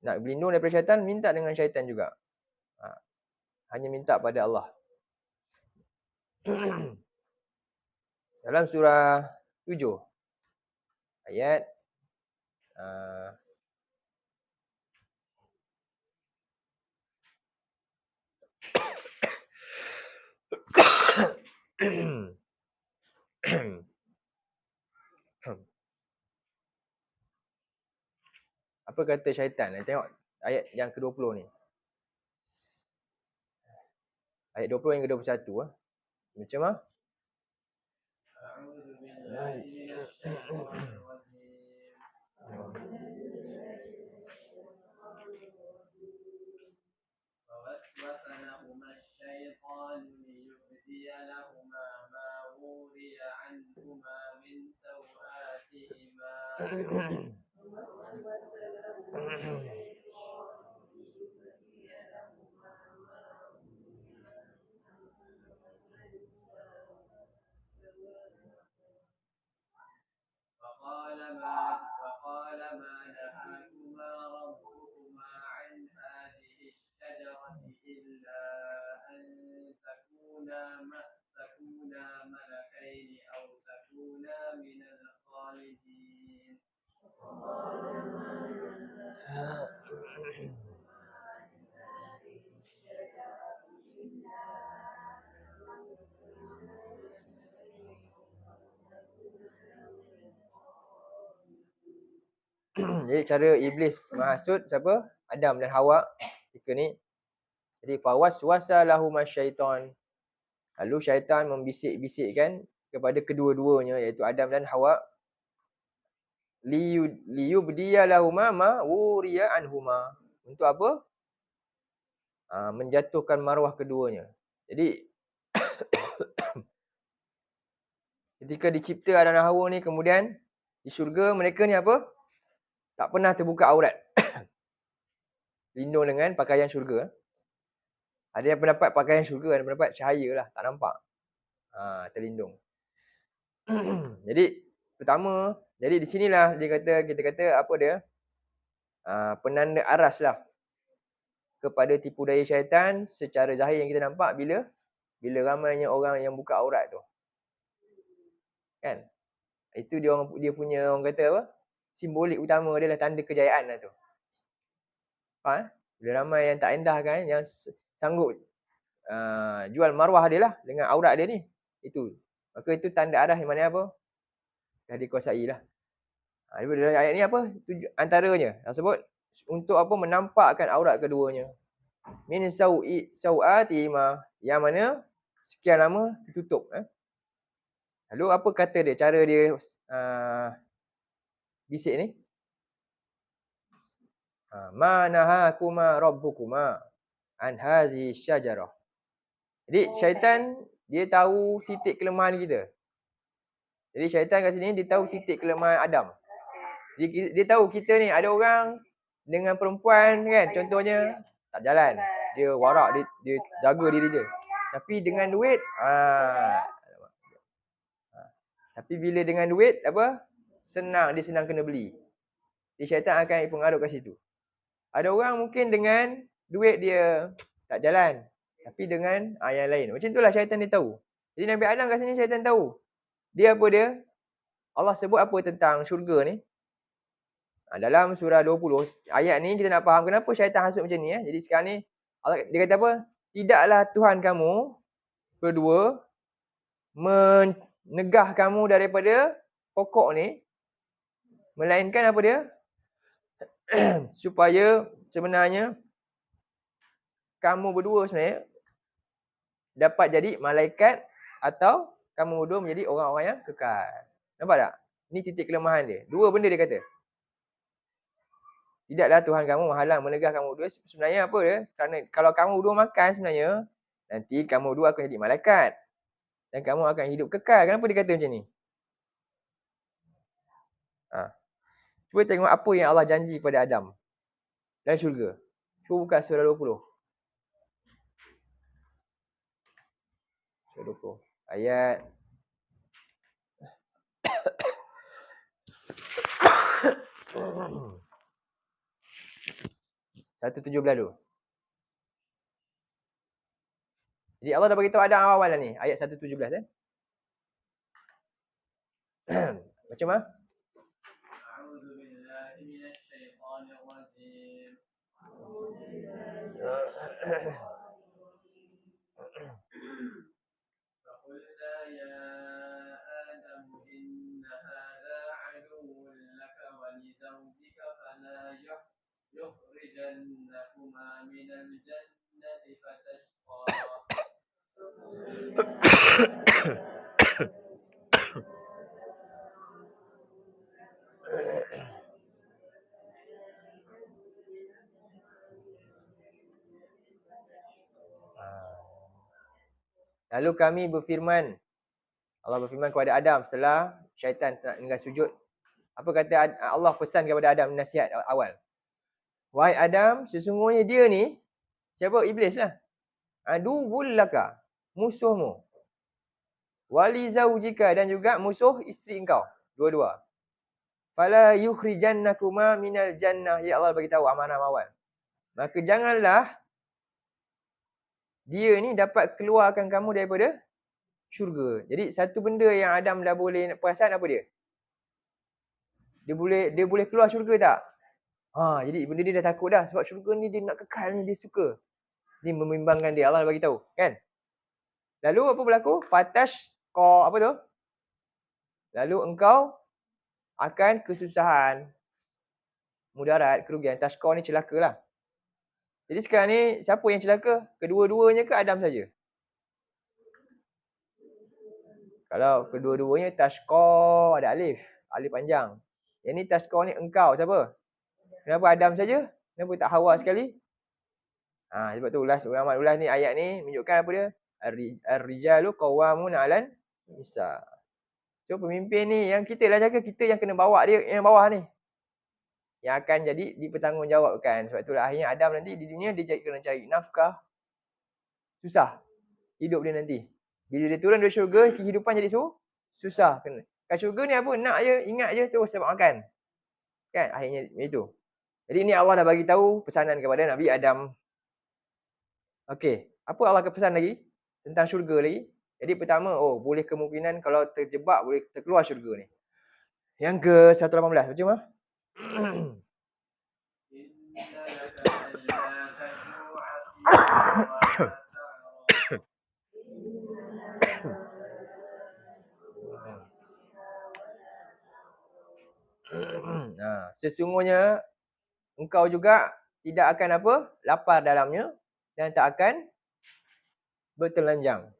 Nak berlindung daripada syaitan, minta dengan syaitan juga. Hanya minta pada Allah. Dalam surah 7 ayat apa kata syaitan? Tengok ayat yang ke-20 ni. Ayat 20 yang ke-21. Macam mana? الشيطان ليبدي لهما ما وري عنهما من سوآتهما فقال ما نهاكما ربكما عن هذه الشجرة إلا أن تكونا ملكين أو تكونا من الخالدين. Jadi cara iblis menghasut siapa? Adam dan Hawa ketika ni. Jadi fawaswasa lahuma syaitan. Lalu syaitan membisik-bisikkan kepada kedua-duanya iaitu Adam dan Hawa, liyubdiya lahuma ma wuriya anhuma. Untuk apa? Menjatuhkan maruah keduanya. Jadi ketika dicipta Adam dan Hawa ni, kemudian di syurga mereka ni apa? Tak pernah terbuka aurat. Lindung dengan pakaian syurga. Ada yang pendapat pakaian syurga, ada yang pendapat cahaya lah, tak nampak. Terlindung. Jadi pertama, jadi di sinilah kita kata apa dia? Penanda aras lah kepada tipu daya syaitan secara zahir yang kita nampak bila ramainya orang yang buka aurat tu. Kan? Itu dia punya orang kata apa? Simbolik utama dia lah, tanda kejayaan lah tu. Bila ramai yang tak endah kan, yang sanggup jual maruah dia lah dengan aurat dia ni. Maka itu tanda arah yang mana apa? Dah dikuasai lah. Dalam ayat ni apa? Antaranya sebut untuk apa? Menampakkan aurat keduanya. Min sau'atima, yang mana sekian lama tertutup. Lalu apa kata dia? Cara dia bisik ni? Ma nahakuma rabbukuma an hazihi syajarah. Jadi syaitan dia tahu titik kelemahan kita. Jadi syaitan kat sini dia tahu titik kelemahan Adam. Jadi dia tahu kita ni ada orang dengan perempuan kan, contohnya tak jalan. Dia warak, dia jaga diri dia. Tapi dengan duit tapi bila dengan duit apa? Dia senang kena beli. Jadi syaitan akan pengaruh kat situ. Ada orang mungkin dengan duit dia tak jalan, tapi dengan yang lain. Macam itulah syaitan dia tahu. Jadi Nabi Adam kat sini syaitan tahu. Dia apa dia? Allah sebut apa tentang syurga ni? Dalam surah 20 ayat ni kita nak faham kenapa syaitan hasut macam ni. Jadi sekarang ni Allah dia kata apa? Tidaklah Tuhan kamu berdua menegah kamu daripada pokok ni, melainkan apa dia? Supaya sebenarnya kamu berdua sebenarnya dapat jadi malaikat atau kamu berdua menjadi orang-orang yang kekal. Nampak tak? Ini titik kelemahan dia. Dua benda dia kata. Tidaklah Tuhan kamu menghalang menegah kamu berdua. Sebenarnya apa dia? Kerana kalau kamu berdua makan sebenarnya, nanti kamu berdua akan jadi malaikat. Dan kamu akan hidup kekal. Kenapa dia kata macam ni? Cuba tengok apa yang Allah janji pada Adam dan syurga. Cuba buka surah 20. Surah 20. Ayat 117 dulu. Jadi Allah dah beritahu Adam awal lah ni. Ayat 117 Macam mana? Lalu kami berfirman, Allah berfirman kepada Adam setelah syaitan tengah sujud. Apa kata Allah pesan kepada Adam nasihat awal? Wahai Adam, sesungguhnya dia ni, siapa? Iblis lah. Aduwwul laka, musuhmu. Wali zaujika, dan juga musuh isteri engkau. Dua-dua. Fala yukhrijannakuma minal jannah. Ya Allah bagi tahu amanah awal. Maka janganlah dia ni dapat keluarkan kamu daripada syurga. Jadi satu benda yang Adam dah boleh perasan apa dia? Dia boleh keluar syurga tak? Jadi benda dia dah takut dah sebab syurga ni dia nak kekal ni, dia suka. Ni membimbangkan dia, Allah bagi tahu, kan? Lalu apa berlaku? Apa tu? Lalu engkau akan kesusahan, mudarat, kerugian. Tashqa ni celaka lah. Jadi sekarang ni siapa yang celaka? Kedua-duanya ke Adam saja? Kalau kedua-duanya tashqa ada alif panjang. Yang ni tashqa ni engkau siapa? Kenapa Adam saja? Kenapa tak Hawa sekali? Sebab tu ulama ni ayat ni menunjukkan apa dia? Ar-rijalu qawwamun 'alan nisa. So pemimpin ni yang kita lah jaga, kita yang kena bawa dia yang bawah ni. Yang akan jadi dipertanggungjawabkan. Sebab itulah akhirnya Adam nanti di dunia dia kena cari nafkah. Susah hidup dia nanti. Bila dia turun dari syurga, kehidupan jadi susah. Kat syurga ni apa? Nak je, ingat je, terus dapat makan. Kan? Akhirnya itu. Jadi ni Allah dah bagi tahu pesanan kepada Nabi Adam. Okey, apa Allah pesan lagi tentang syurga lagi? Jadi pertama, boleh kemungkinan kalau terjebak boleh terkeluar syurga ni. Yang ke 118, baca mah. Sesungguhnya engkau juga tidak akan apa? Lapar dalamnya dan tak akan bertelanjang.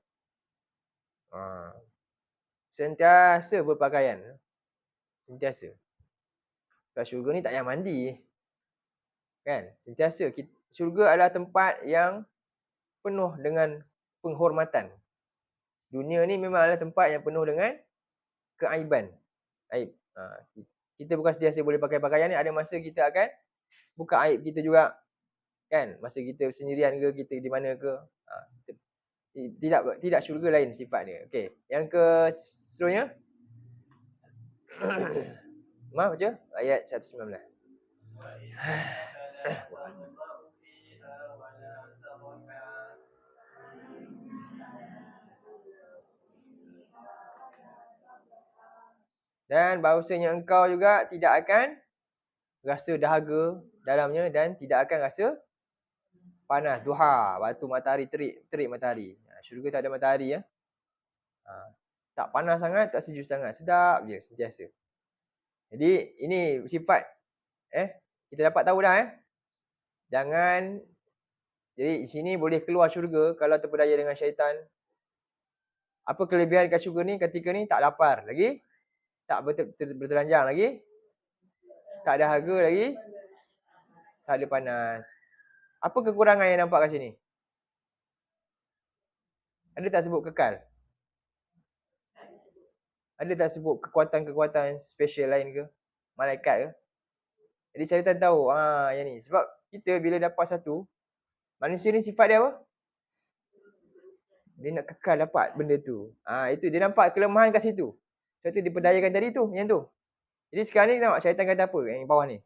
Sentiasa berpakaian. Sentiasa. Sebab syurga ni tak payah mandi. Kan? Sentiasa. Syurga adalah tempat yang penuh dengan penghormatan. Dunia ni memang adalah tempat yang penuh dengan keaiban. Aib. Kita bukan sentiasa boleh pakai pakaian ni. Ada masa kita akan buka aib kita juga. Kan? Masa kita sendirian ke, kita di mana ke. Tidak syurga lain sifat dia. Okey. Yang ke seterusnya. Maaf baca ayat 119. Dan bahawasanya engkau juga tidak akan rasa dahaga dalamnya dan tidak akan rasa panas. Duha, waktu matahari terik matahari. Syurga tak ada matahari ya. Tak panas sangat, tak sejuk sangat. Sedap je sentiasa. Jadi ini sifat kita dapat tahu dah Jangan, jadi di sini boleh keluar syurga kalau terpedaya dengan syaitan. Apa kelebihan kat syurga ni? Ketika ni tak lapar lagi, tak bertelanjang lagi, tak dahaga lagi, tak ada panas. Apa kekurangan yang nampak kat sini? Ada tak sebut kekal? Ada tak sebut kekuatan-kekuatan special lain ke? Malaikat ke? Jadi syaitan tahu yang ni. Sebab kita bila dapat satu, manusia ni sifat dia apa? Dia nak kekal dapat benda tu. Itu dia nampak kelemahan kat situ. Sebab tu diperdayakan tadi tu, yang tu. Jadi sekarang ni tengok syaitan kata apa yang bawah ni.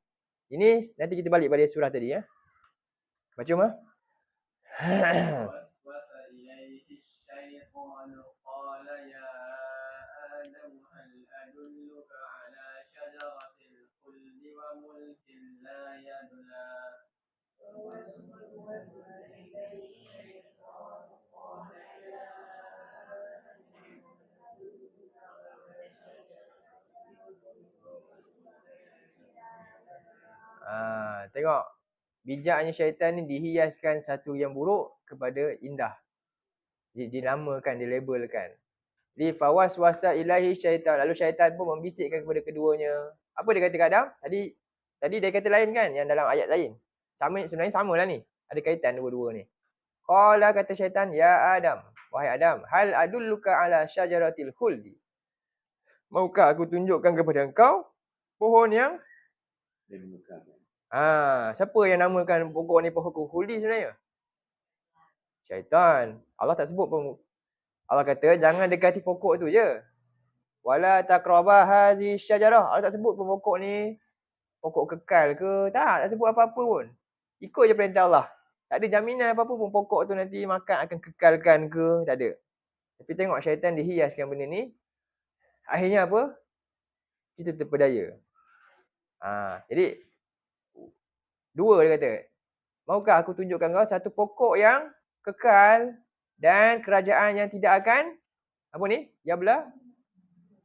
Ini nanti kita balik pada surah tadi ya. Baca mah. Tengok. Bijaknya syaitan ni dihiaskan satu yang buruk kepada indah. Dinamakan, dilabelkan. Jadi fawaswasa ilahi syaitan. Lalu syaitan pun membisikkan kepada keduanya. Apa dia kata kat Adam? Tadi dia kata lain kan, yang dalam ayat lain. Sebenarnya samalah ni. Ada kaitan dua-dua ni. Qala, kata syaitan, ya Adam, Wahai Adam, hal adulluka ala syajaratil khuldi. Maukah aku tunjukkan kepada engkau pohon yang Dia memukakan. siapa yang namakan pokok ni pohon khuldi sebenarnya? Syaitan. Allah tak sebut pun. Allah kata jangan dekati pokok tu je. Wala taqraba hazi syajarah. Allah tak sebut pun pokok ni pokok kekal ke. Tak sebut apa-apa pun. Ikut je perintah Allah. Tak ada jaminan apa-apa pun pokok tu nanti makan akan kekalkan ke. Tak ada. Tapi tengok syaitan dihiaskan benda ni. Akhirnya apa? Kita terpedaya. Jadi dua dia kata. Maukah aku tunjukkan kau satu pokok yang kekal dan kerajaan yang tidak akan apa ni? Yabla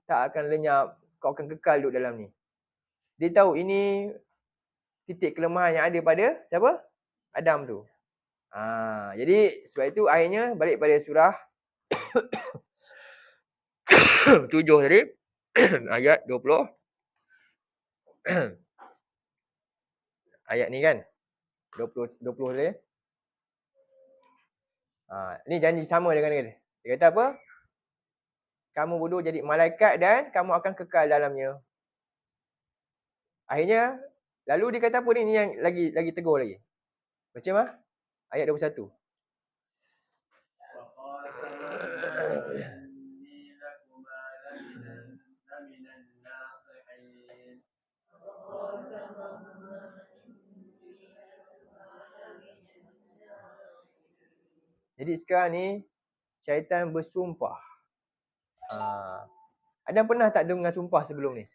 tak akan lenyap. Kau akan kekal duduk dalam ni. Dia tahu ini titik kelemahan yang ada pada siapa? Adam tu. Jadi sebab itu akhirnya balik pada surah 7 tadi ayat 20. Ayat ni kan 20 tadi. Ni janji sama dengan dia. Dia kata apa? Kamu bodoh jadi malaikat dan kamu akan kekal dalamnya. Akhirnya lalu dia kata apa ni yang lagi tegur lagi. Macam ayat 21. Jadi sekarang ni syaitan bersumpah. Adam pernah tak dengar sumpah sebelum ni?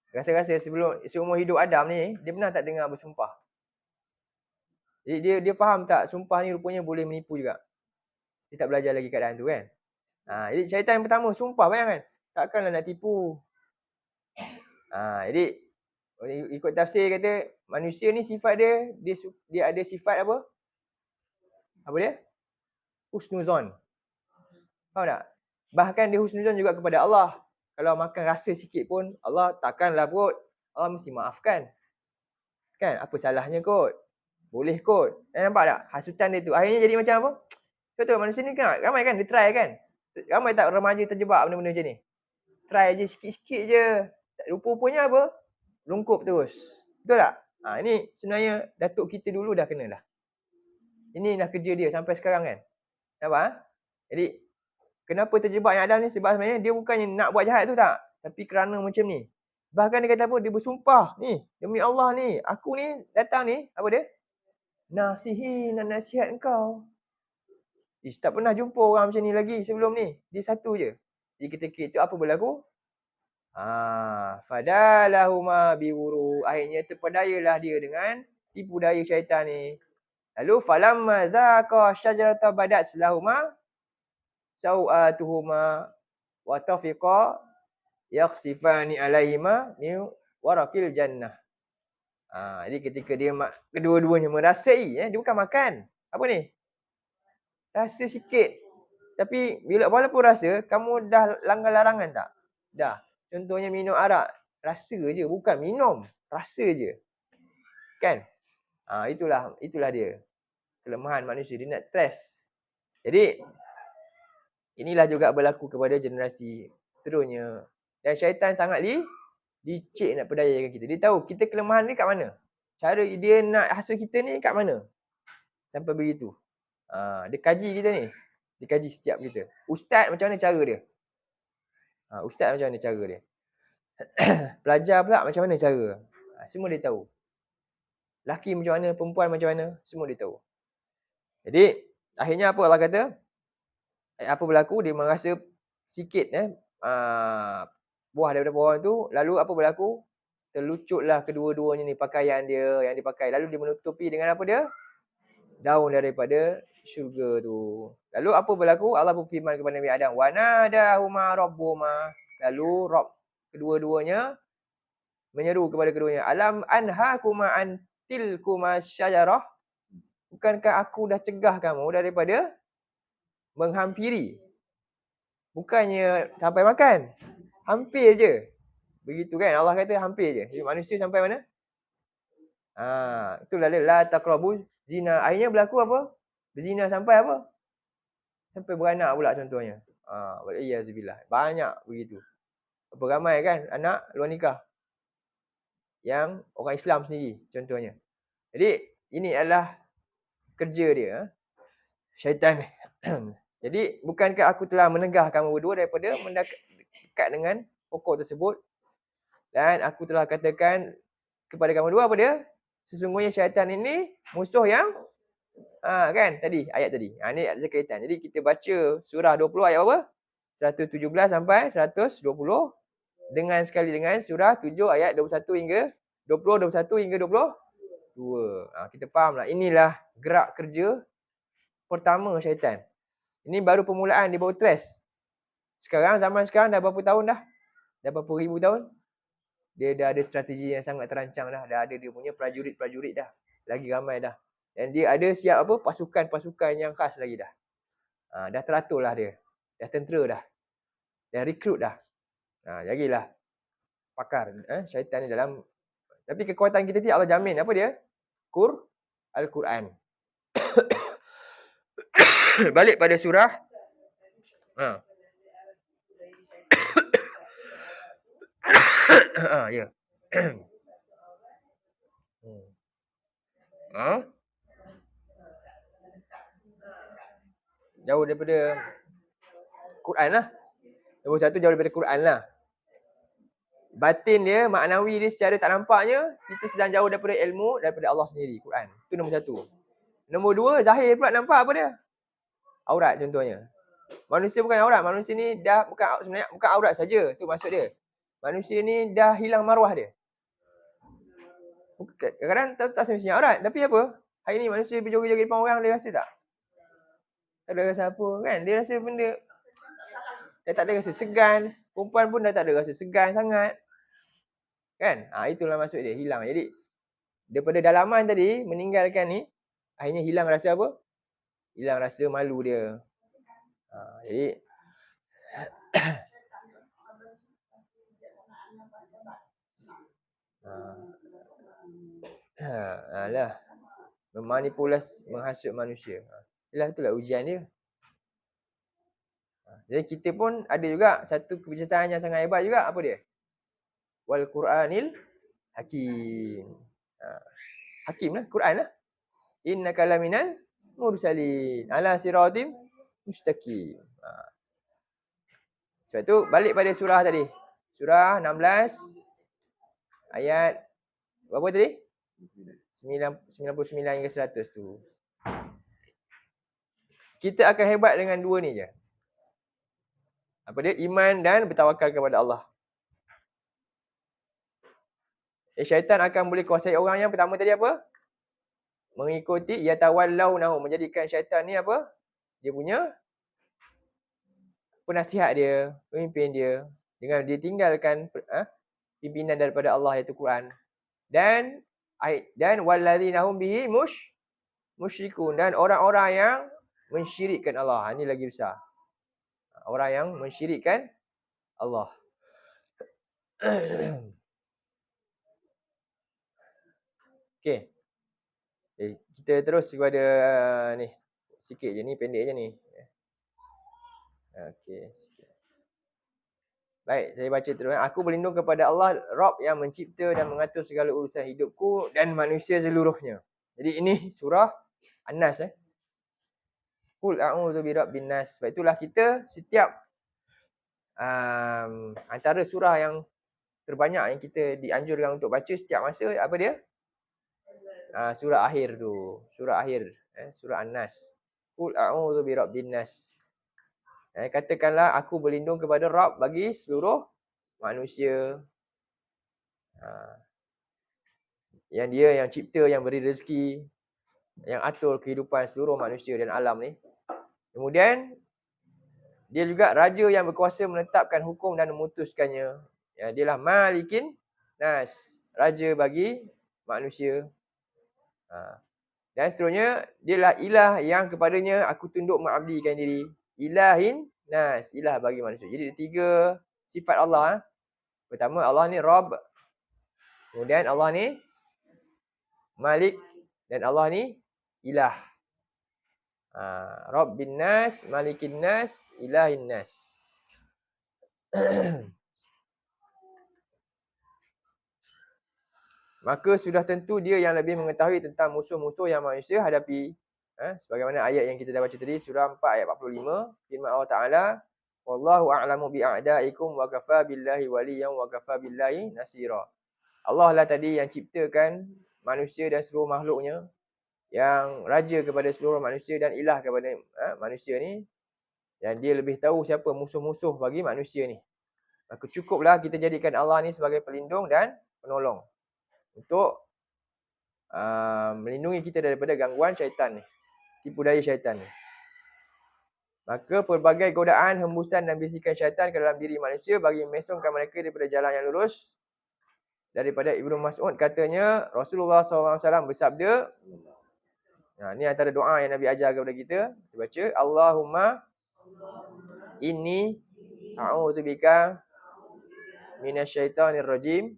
Rasa-rasa sebelum seumur hidup Adam ni, dia pernah tak dengar bersumpah? Jadi dia faham tak sumpah ni rupanya boleh menipu juga. Dia tak belajar lagi keadaan tu kan. Jadi syaitan yang pertama sumpah, bayangkan. Takkanlah nak tipu. Jadi ikut tafsir kata manusia ni sifat dia ada sifat apa? Apa dia? Husnuzon. Faham tak? Bahkan dia husnuzon juga kepada Allah. Kalau makan rasa sikit pun Allah takkanlah kot. Allah mesti maafkan. Kan? Apa salahnya kot? Boleh kot. Nampak tak? Hasutan dia tu. Akhirnya jadi macam apa? Betul, manusia ni kan ramai kan dia try kan. Ramai tak remaja terjebak benda-benda macam ni. Try je sikit-sikit je. Rupa-rupanya apa? Lungkup terus. Betul tak? Ini sebenarnya datuk kita dulu dah kena dah. Ini dah kerja dia sampai sekarang kan. Nampak? Jadi kenapa terjebak yang Adam ni? Sebab sebenarnya dia bukannya nak buat jahat tu tak. Tapi kerana macam ni. Bahkan dia kata apa? Dia bersumpah. Ni, demi Allah ni. Aku ni datang ni. Apa dia? Nasihi, nak nasihat engkau. Tak pernah jumpa orang macam ni lagi sebelum ni. Dia satu je. Jadi ketika itu apa berlaku? Fadalahuma biwuru. Akhirnya terpedayalah dia dengan tipu daya syaitan ni. Lalu falamma zaqa syajarata badat lahuma sau'atuhuma wa tafiqa yakhsifani alaihima min warakil jannah. Jadi ketika dia kedua-duanya merasai, dia bukan makan. Apa ni? Rasa sikit. Tapi bila walaupun rasa, kamu dah langgar larangan tak? Dah. Contohnya minum arak. Rasa je, bukan minum. Rasa je. Kan? Itulah dia. Kelemahan manusia. Dia nak test. Jadi, inilah juga berlaku kepada generasi seterusnya. Dan syaitan sangat licik nak perdayakan kita. Dia tahu kita kelemahan ni kat mana. Cara dia nak hasut kita ni kat mana. Sampai begitu. Dia kaji kita ni. Dia kaji setiap kita. Ustaz macam mana cara dia? Ustaz macam mana cara dia? Pelajar pula macam mana cara? Semua dia tahu. Laki macam mana, perempuan macam mana, semua dia tahu. Jadi, akhirnya apa Allah kata? Apa berlaku? Dia merasa sikit buah daripada pohon tu. Lalu apa berlaku? Terlucutlah kedua-duanya ni pakaian dia yang dipakai. Lalu dia menutupi dengan apa dia? Daun daripada syurga tu. Lalu apa berlaku? Allah berfirman kepada Nabi Adam, wa nadahuma rabbuhuma. Lalu Rabb kedua-duanya menyeru kepada keduanya, alam anhakuma an tilkuma syajarah. Bukankah aku dah cegah kamu daripada menghampiri? Bukannya sampai makan. Hampir je. Begitu kan? Allah kata hampir je. Jadi manusia sampai mana? Itulah dia la taqrabu zina. Akhirnya berlaku apa? Berzina sampai apa? Sampai beranak pula contohnya. Waliyazubillah. Banyak begitu. Berapa ramai kan anak luar nikah yang orang Islam sendiri contohnya. Jadi ini adalah kerja dia, syaitan. Jadi bukankah aku telah menegah kamu berdua daripada mendekat dengan pokok tersebut, dan aku telah katakan kepada kamu dua apa dia? Sesungguhnya syaitan ini musuh yang kan tadi ayat tadi. Ni ada kaitan. Jadi kita baca surah 20 ayat apa? 117 sampai 120 dengan sekali dengan surah 7 ayat 21 hingga 20, 21 hingga 22. Kita fahamlah. Inilah gerak kerja pertama syaitan. Ini baru permulaan, dia baru test. Zaman sekarang dah berapa tahun dah? Dah berapa ribu tahun? Dia dah ada strategi yang sangat terancang dah. Dah ada dia punya prajurit-prajurit dah. Lagi ramai dah. Dan dia ada siap apa? Pasukan-pasukan yang khas lagi dah. Dah teratur lah dia. Dah tentera dah. Dah rekrut dah. Lagilah pakar syaitan ni dalam. Tapi kekuatan kita ni Allah jamin. Apa dia? Al-Quran. Balik pada surah. Ya. Jauh daripada Quran lah. Nombor satu jauh daripada Quran lah. Batin dia, maknawi dia secara tak nampaknya, kita sedang jauh daripada ilmu, daripada Allah sendiri, Quran. Itu nombor satu. Nombor dua, zahir pula nampak apa dia? Aurat contohnya. Manusia bukan aurat. Manusia ni dah sebenarnya bukan aurat saja. Itu maksud dia. Manusia ni dah hilang maruah dia. Kadang-kadang tak semestinya aurat. Tapi apa? Hari ni manusia berjoget-joget depan orang, dia rasa tak? Tak ada rasa apa kan? Dia rasa benda dia tak ada rasa segan. Perempuan pun dah tak ada rasa segan sangat. Kan? Itulah maksud dia, hilang. Jadi daripada dalaman tadi meninggalkan ni, akhirnya hilang rasa apa? Hilang rasa malu dia. Jadi lah memanipulasi, menghasut manusia. Itulah ujian dia. Jadi kita pun ada juga satu kebiasaan yang sangat hebat juga. Apa dia? Wal Quranil Hakim. Hakim lah, Quran lah. Innaka laminal mursalin ala siratim mustaqim. Sebab tu balik pada surah tadi. Surah 16 ayat berapa tadi? 99 hingga 100 tu. Kita akan hebat dengan dua ni je. Apa dia? Iman dan bertawakal kepada Allah. Syaitan akan boleh kuasai orang yang pertama tadi apa? Mengikuti yatawallawnahu, menjadikan syaitan ni apa? Dia punya penasihat dia, pemimpin dia, dengan dia tinggalkan pimpinan daripada Allah iaitu Quran. Dan walladzina hum bihi musyrikun, dan orang-orang yang mensyirikkan Allah. Ini lagi besar. Orang yang mensyirikkan Allah. Okey. Kita terus kepada ni. Sikit je ni, pendek je ni. Okey. Baik, saya baca terus. Aku berlindung kepada Allah, Rabb yang mencipta dan mengatur segala urusan hidupku dan manusia seluruhnya. Jadi ini surah An-Nas. Qul a'udzu birabbin nas. Sebab itulah kita setiap antara surah yang terbanyak yang kita dianjurkan untuk baca setiap masa, apa dia? Surah akhir tu. Surah akhir. Surah An-Nas. Qul a'udzu birabbin nas. Katakanlah aku berlindung kepada Rabb bagi seluruh manusia. Yang dia yang cipta, yang beri rezeki, yang atur kehidupan seluruh manusia dan alam ni. Kemudian dia juga raja yang berkuasa menetapkan hukum dan memutuskannya. Dialah Malikin Nas, raja bagi manusia. Dan seterusnya, dialah ilah yang kepadanya aku tunduk mengabdikan diri. Ilahin Nas, ilah bagi manusia. Jadi ada 3 sifat Allah. Pertama, Allah ni Rabb. Kemudian Allah ni Malik. Dan Allah ni ilah. Rabbin nas, malikin nas, ilahin nas. Maka sudah tentu dia yang lebih mengetahui tentang musuh-musuh yang manusia hadapi. Sebagaimana ayat yang kita dah baca tadi, surah 4 ayat 45, firman Allah Ta'ala, wallahu a'lamu bi'a'daikum wa kafa billahi waliyan wa kafa billahi nasira. Allah lah tadi yang ciptakan manusia dan seluruh makhluknya, yang raja kepada seluruh manusia dan ilah kepada manusia ni, dan dia lebih tahu siapa musuh-musuh bagi manusia ni. Maka cukuplah kita jadikan Allah ni sebagai pelindung dan penolong untuk melindungi kita daripada gangguan syaitan ni, tipu daya syaitan ni. Maka pelbagai godaan, hembusan dan bisikan syaitan ke dalam diri manusia bagi memesongkan mereka daripada jalan yang lurus. Daripada Ibnu Mas'ud katanya, Rasulullah SAW bersabda, ni antara doa yang Nabi ajar kepada kita. Kita baca, Allahumma inni a'udzubika minasyaitonir rajim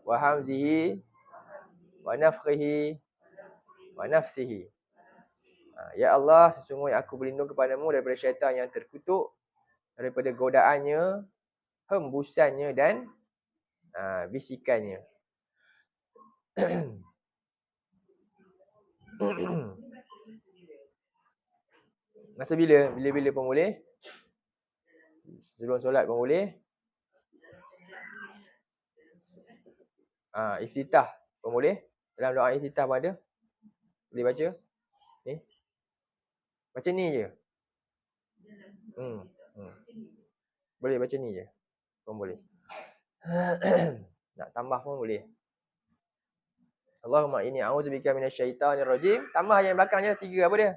wa hamzihi wa nafthihi wa nafsihi. Ya Allah, sesungguhnya aku berlindung kepadamu daripada syaitan yang terkutuk, daripada godaannya, hembusannya dan bisikannya. Masa bila? Bila-bila pun boleh. Sebelum solat pun boleh. Iftitah pun boleh. Dalam doa iftitah pun ada. Boleh baca. Ni. Baca ni je. Boleh baca ni je. Pun boleh. Nak tambah pun boleh. Allahumma inni a'udzubika minasyaitonir rajim. Tambah yang belakangnya 3 apa dia?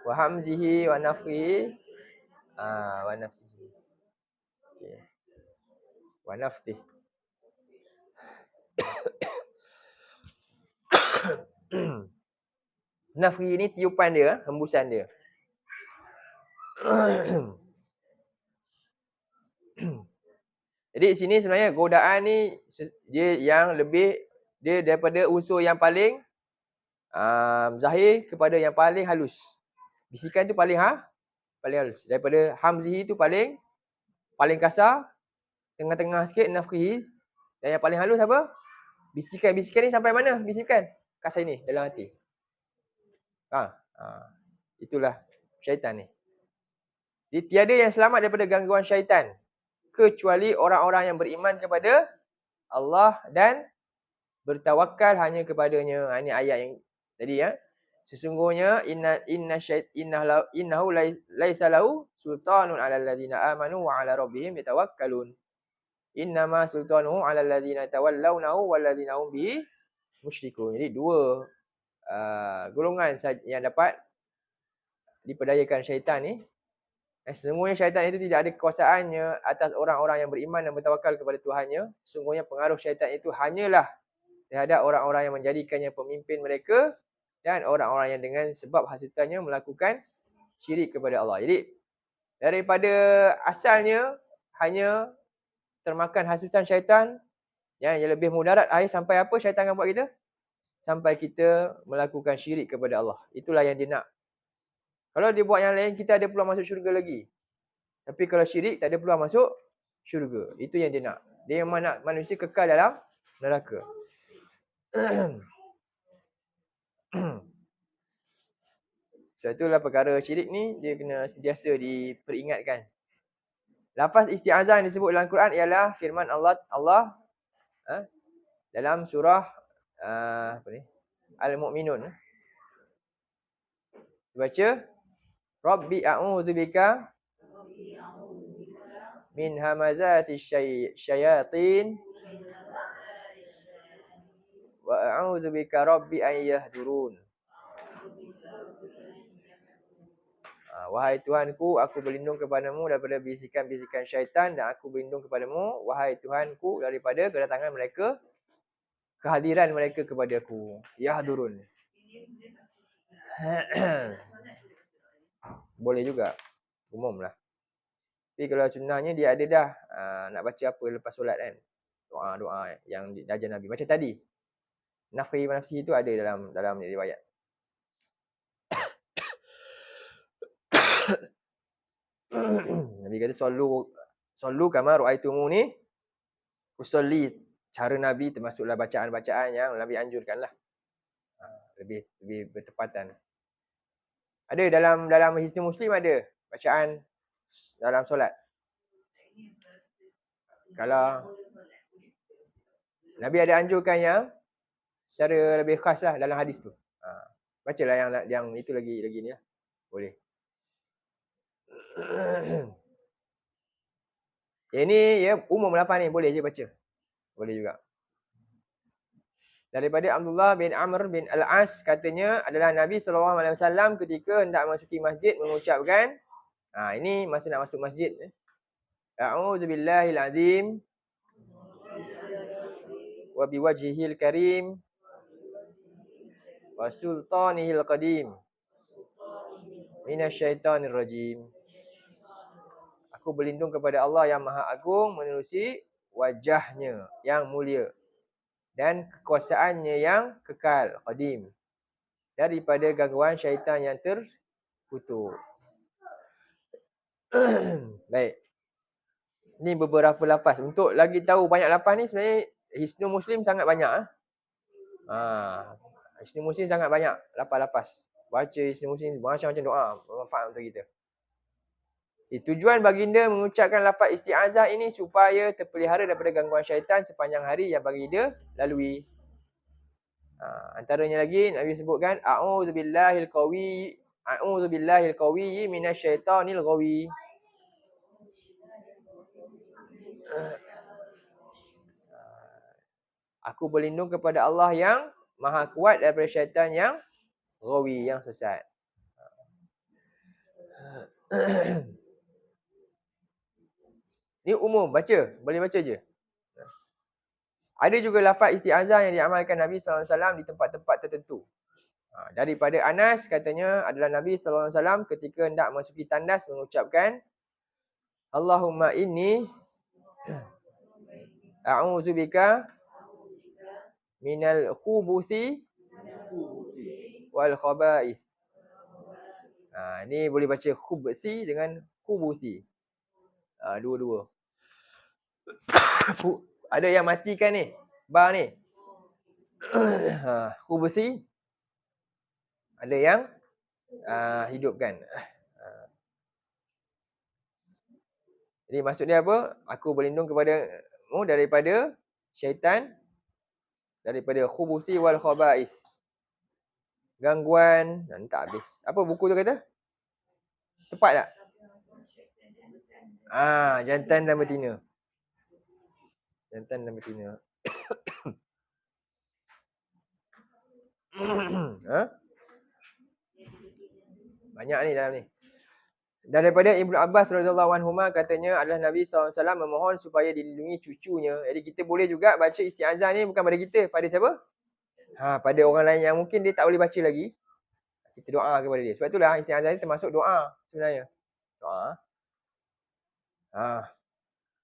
Wa hamzihi wa nafthihi. Wa nafsihi. Okey. Wa nafsihi. Nafri ni tiupan dia, hembusan dia. Jadi sini sebenarnya godaan ni dia yang lebih, dia daripada unsur yang paling zahir kepada yang paling halus. Bisikan tu paling halus. Daripada hamzihi tu paling kasar, tengah-tengah sikit nafrihi, dan yang paling halus apa? Bisikan ni sampai mana? Bisikan kat sini dalam hati. Itulah syaitan ni. Jadi tiada yang selamat daripada gangguan syaitan kecuali orang-orang yang beriman kepada Allah dan bertawakal hanya kepadanya. Ini ayat yang tadi ya. Sesungguhnya innahu laisa lahu sultanun 'alal ladzina amanu wa 'ala rabbihim yatawakkalun. Innama sultanuhu 'alal ladzina tawallawnahu wal ladzina hum bihi musyrikun. Jadi dua golongan yang dapat diperdayakan syaitan ni. Sesungguhnya syaitan itu tidak ada kekuasaannya atas orang-orang yang beriman dan bertawakal kepada Tuhannya. Sesungguhnya pengaruh syaitan itu hanyalah terhadap orang-orang yang menjadikannya pemimpin mereka dan orang-orang yang dengan sebab hasutannya melakukan syirik kepada Allah. Jadi daripada asalnya hanya termakan hasutan syaitan yang lebih mudarat sampai apa syaitan akan buat kita? Sampai kita melakukan syirik kepada Allah. Itulah yang dia nak. Kalau dia buat yang lain, kita ada peluang masuk syurga lagi. Tapi kalau syirik, tak ada peluang masuk syurga. Itu yang dia nak. Dia memang nak manusia kekal dalam neraka. So itulah perkara syirik ni, dia kena sentiasa diperingatkan. Lafaz isti'azah yang disebut dalam Quran ialah firman Allah dalam surah Al-Mu'minun. Baca, Rabbi a'udzubika min hamazati syayatin wa a'udzubika rabbi an yahdurun. Wahai Tuhanku, aku berlindung kepadamu daripada bisikan-bisikan syaitan, dan aku berlindung kepadamu, wahai Tuhanku, daripada kedatangan mereka, kehadiran mereka kepadaku. Yahdurun. Boleh juga. Umum lah. Tapi kalau sunnahnya dia ada dah nak baca apa lepas solat kan. Doa-doa yang diajar Nabi. Macam tadi. Nafri wa nafsi itu ada dalam riwayat. Nabi kata sallu kama ra'aitumuni usolli. Cara Nabi termasuklah bacaan-bacaan yang Nabi anjurkanlah. Lebih bertepatan. Ada dalam Hisnul Muslim ada bacaan dalam solat. Kalau Nabi ada anjurkan yang secara lebih khas lah dalam hadis tu. Bacalah yang itu lagi ni lah. Boleh. Yang ni ya umum lafaz ni, boleh je baca. Boleh juga. Daripada Abdullah bin Amr bin Al-As katanya adalah Nabi SAW ketika hendak masuki masjid mengucapkan, ini masa nak masuk masjid. A'udzubillahil azim wa biwajhihil karim wa sultanihil qadim minasyaitonir rajim. Aku berlindung kepada Allah yang Maha Agung menerusi wajahnya yang mulia dan kekuasaannya yang kekal, qadim, daripada gangguan syaitan yang terkutuk. Baik. Ni beberapa lafaz. Untuk lagi tahu banyak lafaz ni sebenarnya Hisnul Muslim sangat banyak. Hisnul Muslim sangat banyak lafaz-lafaz. Baca Hisnul Muslim macam-macam doa bermanfaat untuk kita. Tujuan baginda mengucapkan lafaz isti'azah ini supaya terpelihara daripada gangguan syaitan sepanjang hari yang baginda lalui. Antaranya lagi Nabi sebutkan a'udzubillahil qawiyyi minasyaitonil ghawi. Aku berlindung kepada Allah yang Maha kuat daripada syaitan yang ghawi, yang sesat. Ni umum, baca, boleh baca je. Ada juga lafaz isti'azah yang diamalkan Nabi SAW di tempat-tempat tertentu. Daripada Anas katanya adalah Nabi SAW ketika hendak masuki tandas mengucapkan Allahumma inni a'udzubika minal khubuthi wal khaba'ith. Ni boleh baca khubuthi dengan khubuthi. Dua-dua. Ada yang matikan ni, ba ni. Khubuthi. Ada yang hidupkan. Jadi maksud dia apa? Aku berlindung kepadamu daripada syaitan, daripada khubuthi wal khaba'ith. Gangguan, tak habis. Apa buku tu kata? Tepat tak? Jantan dan betina. Jantan dan betina. Banyak ni dalam ni. Daripada Ibnu Abbas radhiyallahu anhuma katanya adalah Nabi SAW memohon supaya dilindungi cucunya. Jadi kita boleh juga baca isti'azah ni bukan pada kita, pada siapa? Pada orang lain yang mungkin dia tak boleh baca lagi. Kita doa kepada dia. Sebab itulah isti'azah ni termasuk doa sebenarnya. Doa.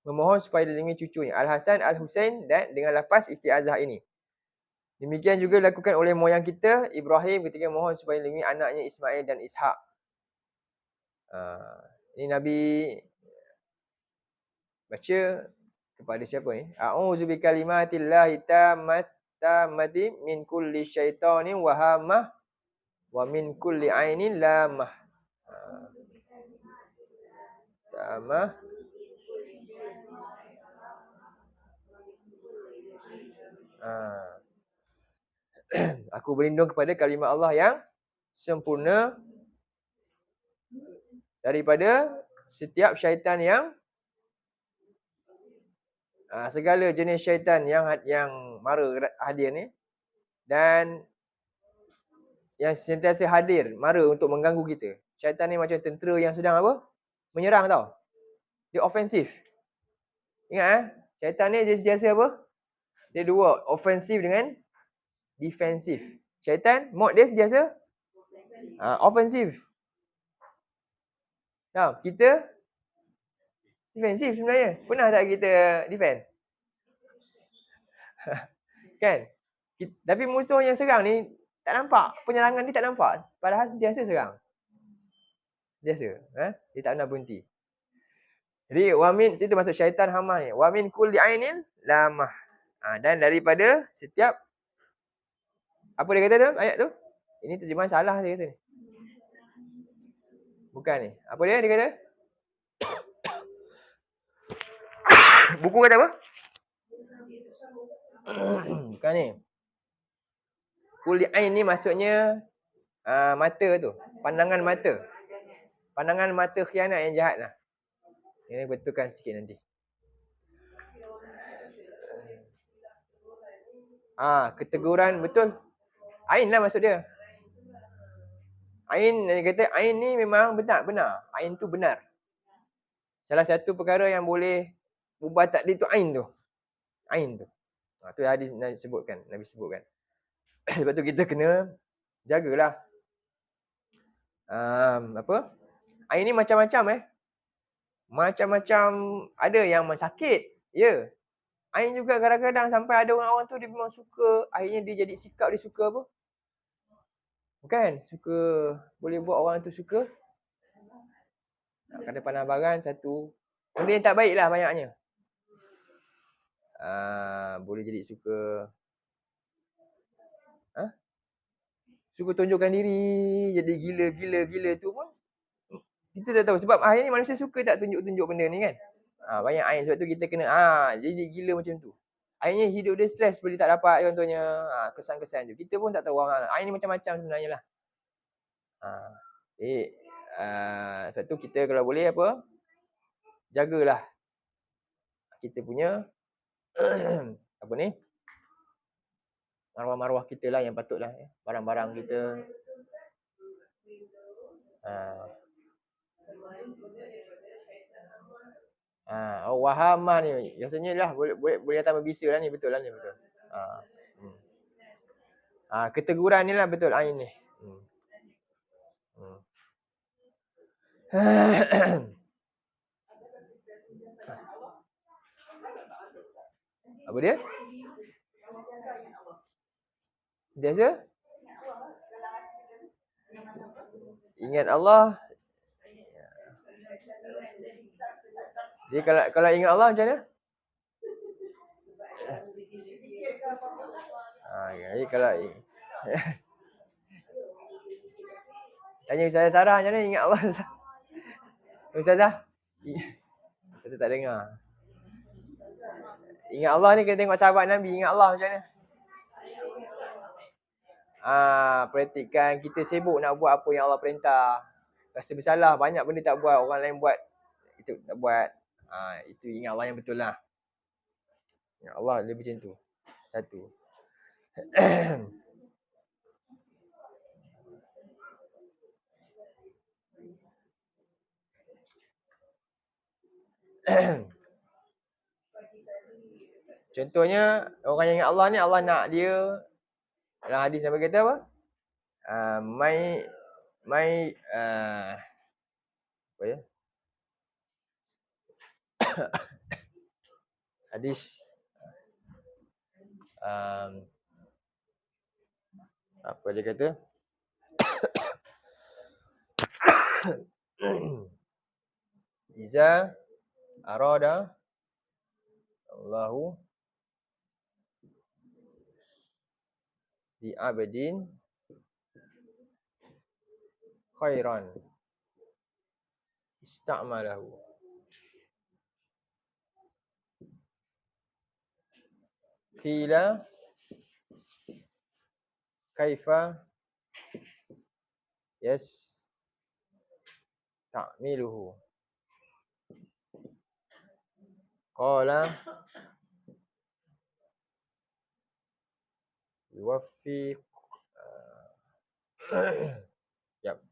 Memohon supaya dilindungi cucunya Al-Hasan, Al-Husain dan dengan lafaz isti'azah ini. Demikian juga dilakukan oleh moyang kita Ibrahim ketika mohon supaya dilindungi anaknya Ismail dan Ishak. Ini Nabi baca kepada siapa ni? A'udzu bikalimatillahi tammati min kulli syaitanin wa hamah wa min kulli ainin lamah. Tamah. Aku berlindung kepada kalimat Allah yang sempurna daripada setiap syaitan yang segala jenis syaitan yang mara hadir ni dan yang sentiasa hadir mara untuk mengganggu kita. Syaitan ni macam tentera yang sedang apa? Menyerang tau. Dia ofensif. Ingat syaitan ni dia sentiasa apa? Dia dua, ofensif dengan defensif. Syaitan mod dia sentiasa ofensif. Kita defensif sebenarnya. Pernah tak kita defend? Kan? Tapi musuh yang serang ni tak nampak. Penyerangan dia tak nampak. Padahal sentiasa serang. Biasa. Dia tak pernah berhenti. Jadi wamin itu masuk syaitan hama ni. Wa min kulli ainin lamah. Dan daripada setiap apa dia kata tu ayat tu? Ini terjemahan salah saya rasa ni. Bukan ni. Apa dia kata? Buku kata apa? Bukan ni. Kulli ain ni maksudnya mata tu. Pandangan mata. Pandangan mata khianat yang jahat lah. Ini betulkan sikit nanti. Keteguran betul. Ain lah maksud dia. Ain, dia kata ain ni memang benar. Ain tu benar. Salah satu perkara yang boleh ubah takdir tu ain tu. Ain tu. Tu hadis Nabi sebutkan. Sebab tu kita kena jagalah. Ain ni macam-macam Macam-macam, ada yang sakit. Ya. Ain juga kadang-kadang sampai ada orang tu dia memang suka, akhirnya dia jadi sikap dia suka apa? Bukan, suka boleh buat orang tu suka. Kena pandang baran satu. Benda yang tak baik lah banyaknya. Boleh jadi suka suka tunjukkan diri, jadi gila tu pun kita tak tahu. Sebab akhirnya manusia suka tak tunjuk-tunjuk benda ni kan. Banyak ain, sebab tu kita kena jadi gila macam tu. Akhirnya hidup dia stres bila tak dapat contohnya kesan-kesan tu. Kita pun tak tahu orang ain ni macam-macam sebenarnya lah. Sebab tu kita kalau boleh apa, jagalah kita punya apa ni, maruah-maruah kita lah yang patutlah barang-barang kita. Wahamah ni biasanya lah boleh datang berbisa lah ni, betul lah ni, betul. Keteguran ni lah betul ain ni. Apa dia? Sentiasa ingat Allah. Jadi kalau ingat Allah macam mana? Jadi kalau tanya Ustazah Sarah macam mana ingat Allah? Ustazah? Kita tak dengar. Ingat Allah ni kena tengok sahabat Nabi. Ingat Allah macam mana? Praktikkan. Kita sibuk nak buat apa yang Allah perintah. Rasa bersalah, banyak benda tak buat, orang lain buat, kita tak buat. Itu ingat Allah yang betul lah. Ingat Allah lebih macam tu. Satu. Contohnya orang yang ingat Allah ni, Allah nak dia dalam hadis Nabi kata apa? Apa ya? Hadis apa dia kata? Iza arada Allahu di abdin khairan ista'malahu. Qila kaifa ta'miluhu. Qala yuwaffiq yap.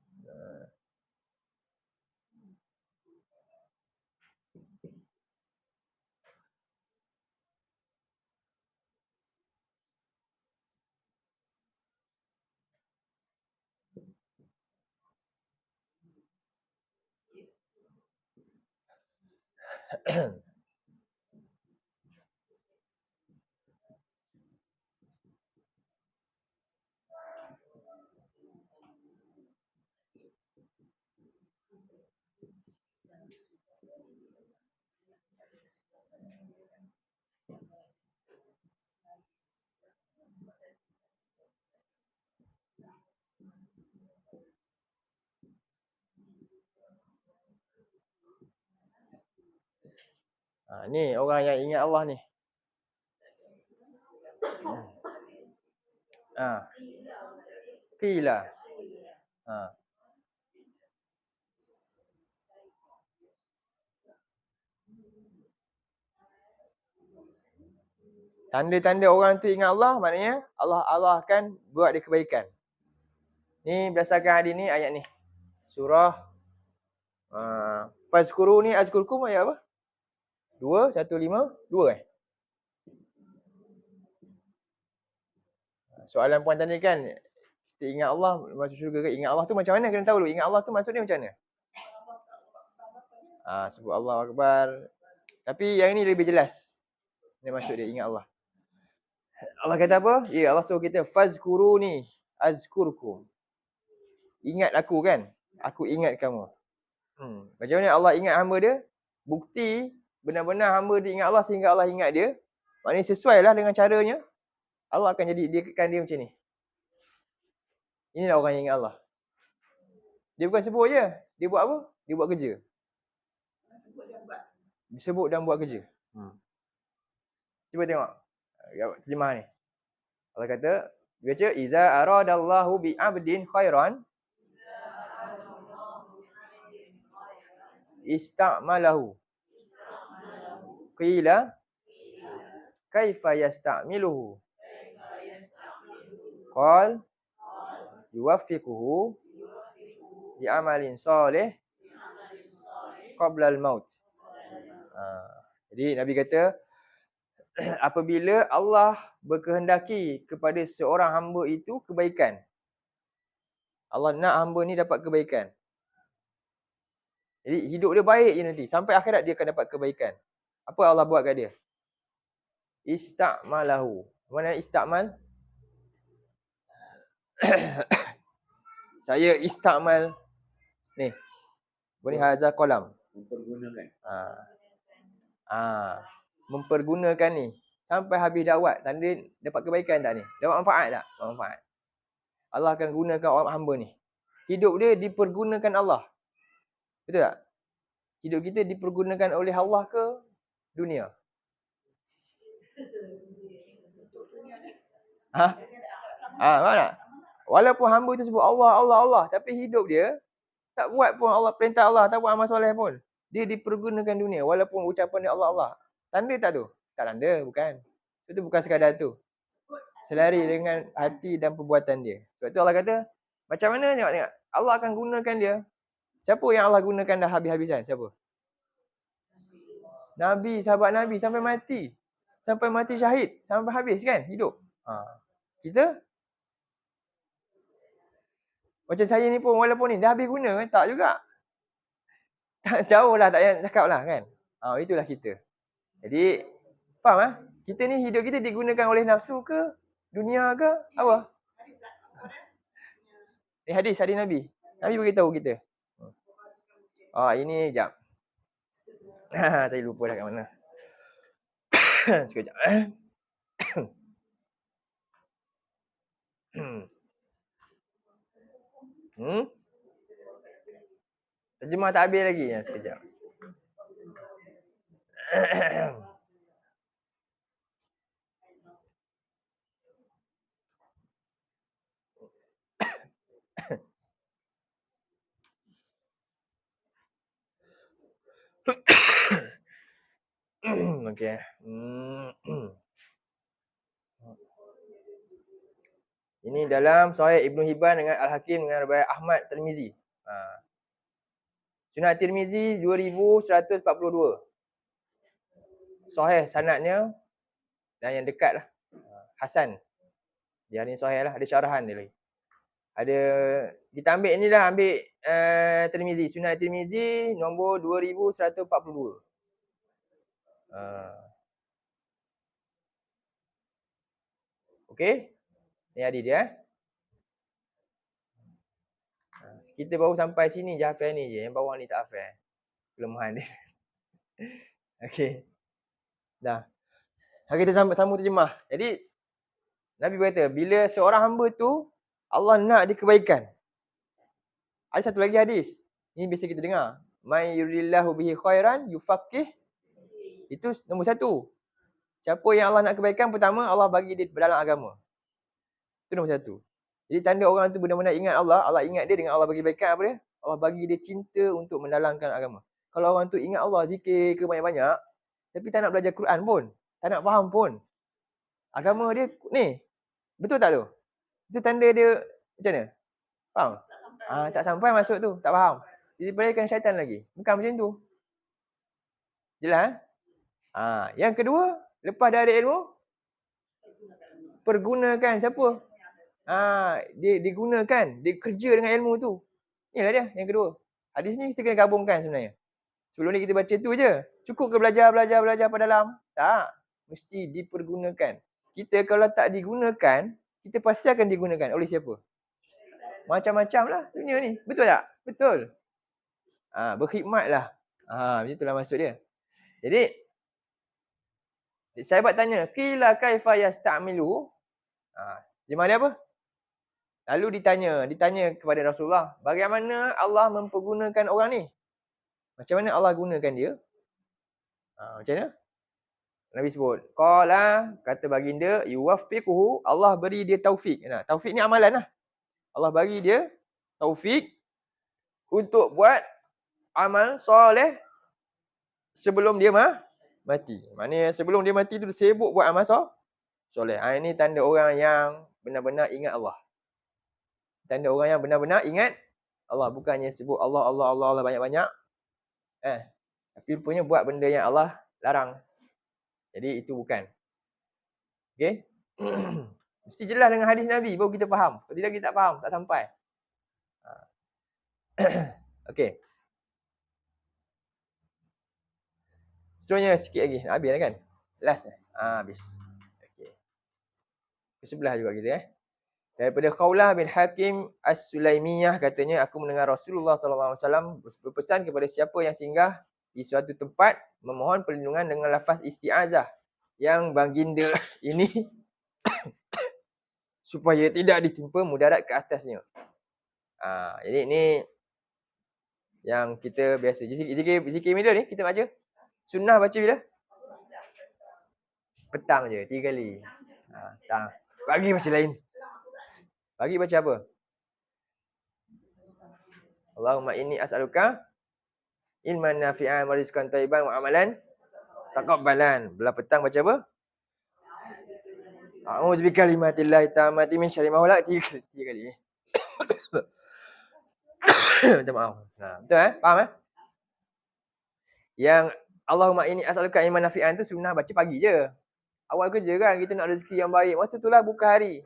Ni orang yang ingat Allah ni. Qila. Tanda-tanda orang tu ingat Allah maknanya Allah akan buat dia kebaikan. Ni berdasarkan hadis ni, ayat ni. Surah Fazkuruni azkurkum, ayat apa? 2:152 Soalan puan tanya kan, kita ingat Allah masuk syurga ke? Ingat Allah tu macam mana? Kena tahu dulu. Ingat Allah tu maksudnya macam mana? Sebut Allahu Akbar. Tapi yang ini lebih jelas. Ini maksud dia ingat Allah. Allah kata apa? Allah suruh kita fazkuruni azkurkum. Ingat aku kan? Aku ingat kamu. Macam mana Allah ingat hamba dia? Bukti benar-benar hamba dia ingat Allah sehingga Allah ingat dia. Maknanya sesuai lah dengan caranya. Allah akan jadikan dia macam ni. Inilah orang yang ingat Allah. Dia bukan sebut je. Dia buat apa? Dia buat kerja. Disebut dan buat kerja. Cuba tengok terjemah ni. Allah kata, baca, iza aradallahu bi 'abdin khairan ista'malahu. Qila kaifa yasta'miluhu? Qal yuwaffiquhu bi amalin soleh qabla al-maut. Jadi Nabi kata, apabila Allah berkehendaki kepada seorang hamba itu kebaikan, Allah nak hamba ni dapat kebaikan. Jadi hidup dia baik je nanti. Sampai akhirat dia akan dapat kebaikan. Apa Allah buat kat dia? Ista'malahu. Mana ista'mal? Saya ista'mal ni. Boleh hazal qalam. Mempergunakan. Mempergunakan ni. Sampai habis dakwat. Tanda dapat kebaikan tak ni? Dapat manfaat tak? Manfaat. Allah akan gunakan orang hamba ni. Hidup dia dipergunakan Allah. Betul tak? Hidup kita dipergunakan oleh Allah ke dunia? Faham tak? Walaupun hamba tu sebut Allah, Allah, Allah. Tapi hidup dia tak buat pun Allah perintah Allah. Tak buat amal soleh pun. Dia dipergunakan dunia. Walaupun ucapan dia Allah, Allah. Tanda tak tu? Tak tanda, bukan. Itu bukan sekadar tu. Selari dengan hati dan perbuatan dia. Sebab tu Allah kata, macam mana tengok. Allah akan gunakan dia. Siapa yang Allah gunakan dah habis-habisan? Siapa? Nabi, sahabat Nabi sampai mati. Sampai mati syahid. Sampai habis kan hidup. Kita? Macam saya ni pun walaupun ni dah habis guna. Tak juga. Tak jauh lah, tak payah cakap lah kan. Itulah kita. Jadi, faham kita ni hidup kita digunakan oleh nafsu ke? Dunia ke? Apa? Ni hadis Nabi. Nabi beritahu kita. Ini jap. Saya lupa dah kat mana. Sekejap. Terjemah tak habis lagi. Sekejap. Okey. Ini dalam Sahih Ibn Hibban dengan Al-Hakim dengan riwayat Ahmad Tirmizi. Sunan Tirmizi 2142. Sahih sanadnya dan yang dekat lah. Hasan. Dia ni sahih lah, ada syarahan dia lagi. Ada, kita ambil ni lah, ambil Tirmizi. Sunan Tirmizi nombor 2142. Okey. Ni hadis dia. Kita baru sampai sini je hafal ni je. Yang bawah ni tak hafal. Kelemahan dia. Okey. Dah. Kita sambung terjemah. Jadi Nabi berkata, bila seorang hamba tu Allah nak dia kebaikan. Ada satu lagi hadis. Ini biasa kita dengar. May yuridillahu bihi khairan yufaqih Itu nombor satu. Siapa yang Allah nak kebaikan, pertama Allah bagi dia dalam agama. Itu nombor satu. Jadi tanda orang tu benar-benar ingat Allah, Allah ingat dia dengan Allah bagi kebaikan apa dia? Allah bagi dia cinta untuk mendalamkan agama. Kalau orang tu ingat Allah, zikir ke banyak-banyak, tapi tak nak belajar Quran pun, tak nak faham pun, agama dia ni, betul tak tu? Itu tanda dia macam mana? Faham? Tak sampai masuk tu, tak faham. Jadi perayaan syaitan lagi. Bukan macam tu. Jelas? Yang kedua, lepas dah ada ilmu, pergunakan siapa? Dia digunakan, dia kerja dengan ilmu tu. Inilah dia yang kedua. Hadis ni kita kena gabungkan sebenarnya. Sebelum ni kita baca tu je. Cukup ke belajar pada dalam? Tak. Mesti dipergunakan. Kita kalau tak digunakan, kita pasti akan digunakan oleh siapa? Macam-macam lah dunia ni. Betul tak? Betul. Berkhidmatlah. Begitulah maksud dia. Jadi, sahabat tanya, qila kaifa yasta'milu? Terjemah dia apa? Lalu ditanya kepada Rasulullah, bagaimana Allah mempergunakan orang ni? Macam mana Allah gunakan dia? Macam mana? Nabi sebut, qala, kata baginda, yuwaffiquhu, Allah beri dia taufik. Taufik ni amalan lah. Allah bagi dia taufik untuk buat amal soleh sebelum dia mati. Maknanya sebelum dia mati tu sibuk buat amal soleh. Ini tanda orang yang benar-benar ingat Allah. Tanda orang yang benar-benar ingat Allah. Bukannya sebut Allah banyak-banyak. Tapi rupanya buat benda yang Allah larang. Jadi itu bukan. Okay? Mesti jelas dengan hadis Nabi baru kita faham. Kalau tidak kita tak faham, tak sampai. Okay. Seterusnya sikit lagi. Nak habis lah kan? Last. Habis. Okay. Kesebelah juga kita. Daripada Khawlah bin Hakim As-Sulaimiyah katanya, aku mendengar Rasulullah SAW berpesan kepada siapa yang singgah di suatu tempat memohon perlindungan dengan lafaz isti'azah yang baginda ini supaya tidak ditimpa mudarat ke atasnya. Jadi ini yang kita biasa zikir bila ni kita baca. Sunnah baca bila? Petang je, 3 kali. Petang. Pagi baca lain. Pagi baca apa? Allahumma inni as'aluka ilman nafi'an wa rizqan thayyiban wa amalan taqabbalan. Belah petang baca apa? A'udzu bikalimatillahi tammati min syarri ma khalaq. 3 kali. Minta maaf. Betul Faham Yang Allahumma inni as'aluka ilman nafi'an tu sunnah baca pagi je. Awal kerja kan kita nak rezeki yang baik. Masa itulah buka hari.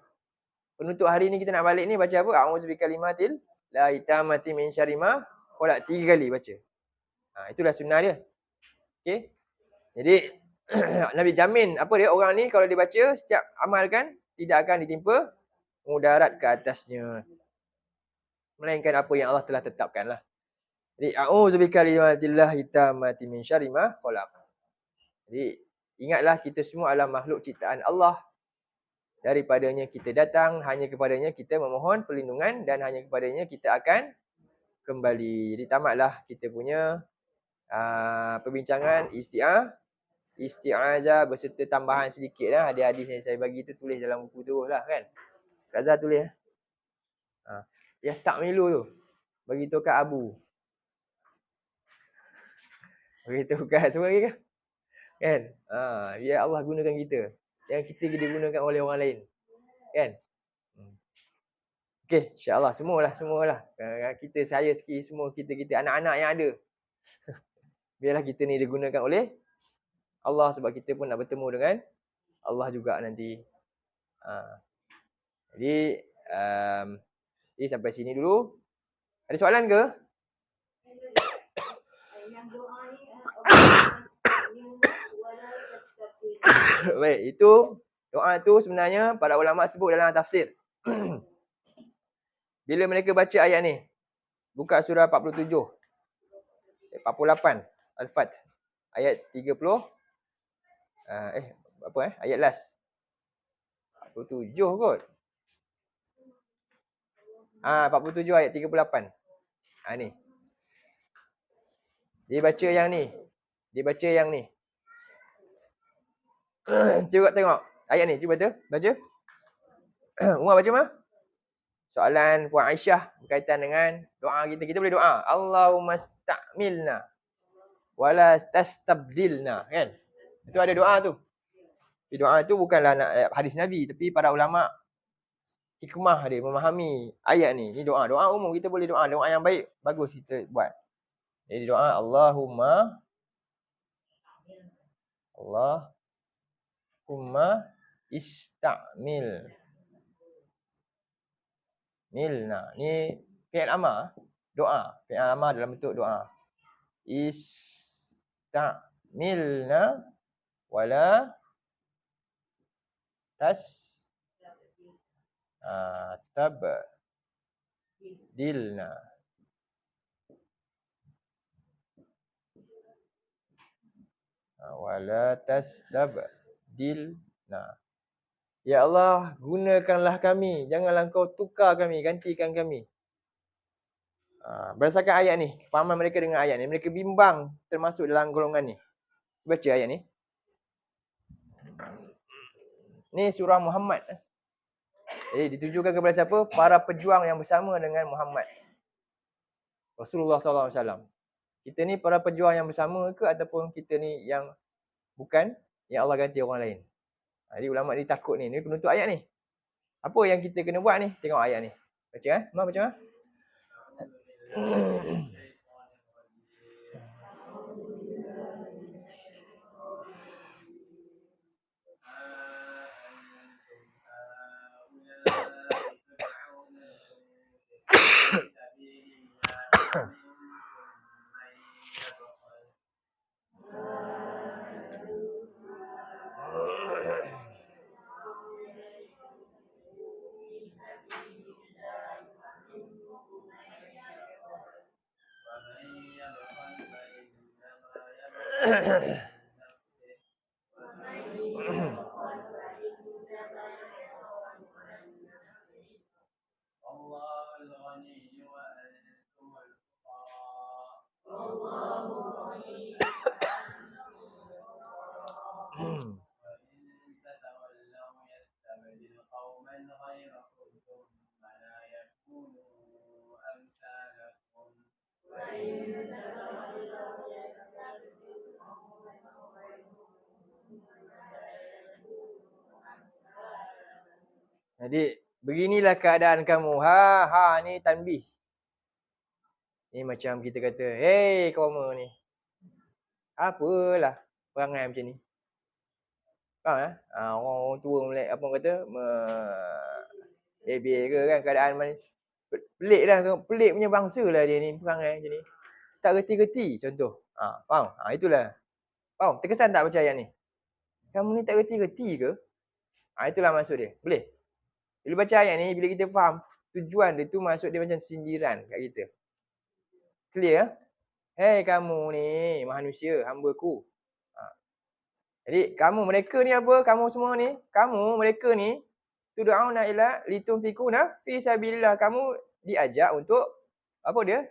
Penutup hari ni kita nak balik ni baca apa? A'udzu bikalimatillahi tammati min syarri ma khalaq. 3 kali baca. Itulah sunnah dia. Okey. Jadi Nabi jamin apa dia orang ni kalau dia baca setiap amalkan tidak akan ditimpa mudarat ke atasnya. Melainkan apa yang Allah telah tetapkan lah. Jadi a'udzu bikalimatillahi tammati min syarri ma khalaq. Jadi ingatlah kita semua adalah makhluk ciptaan Allah. Daripadanya kita datang, hanya kepadanya kita memohon perlindungan dan hanya kepadanya kita akan kembali. Jadi tamatlah kita punya perbincangan isti'azah berserta tambahan sedikit lah. Hadis-hadis yang saya bagi tu tulis dalam buku tu lah kan. Razah tulis Yasta'milu tu. Bagi tu kat Abu. Bagi tu kat semua lagi kan? Kan? Biar Allah gunakan kita. Yang kita digunakan oleh orang lain. Kan? Okey, insya-Allah semualah. Kita, saya sikit semua kita anak-anak yang ada. Biarlah kita ni digunakan oleh Allah sebab kita pun nak bertemu dengan Allah juga nanti. Jadi sampai sini dulu. Ada soalan ke? Baik, itu doa tu sebenarnya para ulama sebut dalam tafsir. Bila mereka baca ayat ni, buka surah 47, 48, Al-Fat, ayat 30, ayat last. 47 kot. 47 ayat 38. Ni. Dia baca yang ni. Cuba tengok ayat ni, cuba tu baca. Umar baca mah? Soalan Puan Aisyah berkaitan dengan doa kita. Kita boleh doa, Allahumma sta'milna wala tastabdilna, kan? Itu ada doa tu. Tapi doa tu bukanlah nak hadis Nabi, tapi para ulama hikmah dia memahami ayat ni. Ni doa. Doa umum kita boleh doa. Doa yang baik, bagus kita buat. Jadi doa Allahumma ista'mil milna. Ni fi'il amar, doa. Fi'il amar dalam bentuk doa. Ista'milna wala tabdilna. Wala tastabdilna. Ya Allah, gunakanlah kami. Janganlah Engkau tukar kami, gantikan kami. Berdasarkan ayat ni, fahaman mereka dengan ayat ni, mereka bimbang termasuk dalam golongan ni. Baca ayat ni. Ni surah Muhammad. Jadi ditujukan kepada siapa? Para pejuang yang bersama dengan Muhammad, Rasulullah SAW. Kita ni para pejuang yang bersama ke, ataupun kita ni yang bukan, yang Allah ganti orang lain? Jadi ulama ni takut ni. Ni penuntut ayat ni. Apa yang kita kena buat ni? Tengok ayat ni. Baca baca. Jadi beginilah keadaan kamu. Ni tanbih. Ni macam kita kata, hey kaum ni, apalah perangai macam ni. Faham orang tua Melayu apa kata, lebih ke kan keadaan macam ni. Pelik dah, pelik punya bangsa lah dia ni, perangai macam ni. Tak reti-reti contoh. Faham? Itulah. Faham? Terkesan tak baca ayat ni? Kamu ni tak reti-reti ke? Itulah maksud dia. Boleh? Bila baca ayat ni, bila kita faham tujuan dia tu, maksud dia macam sindiran kat kita. Clear? Hey kamu ni manusia, hamba-Ku. Jadi kamu mereka ni apa? Kamu semua ni, kamu mereka ni tud'auna ila litunfikuna fi sabilillah. Kamu diajak untuk apa dia?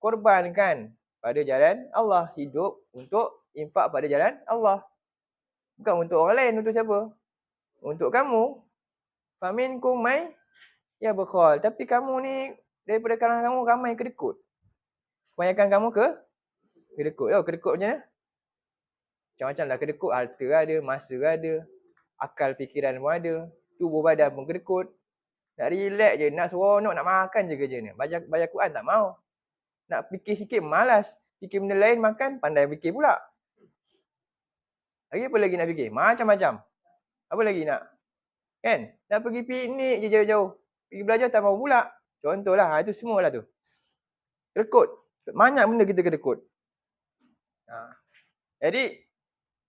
Korbankan pada jalan Allah, hidup untuk infak pada jalan Allah. Bukan untuk orang lain, untuk siapa? Untuk kamu. Faminkum may yabkhal. Tapi kamu ni daripada kalangan kamu ramai kedekut. Kebanyakan kamu kedekut. Kedekut macam mana? Macam-macam lah kedekut. Harta ada, masa ada, akal fikiran pun ada, tubuh badan pun kedekut. Nak relax je, nak seronok, nak makan je kerja ni. Baca Quran tak mau. Nak fikir sikit malas. Fikir benda lain, makan, pandai fikir pula. Lagi apa lagi nak fikir? Macam-macam. Apa lagi nak? Kan? Nak pergi piknik je jauh-jauh. Pergi belajar tak mau pula. Contohlah, itu semualah tu. Kedekut. Banyak benda kita kedekut. Jadi,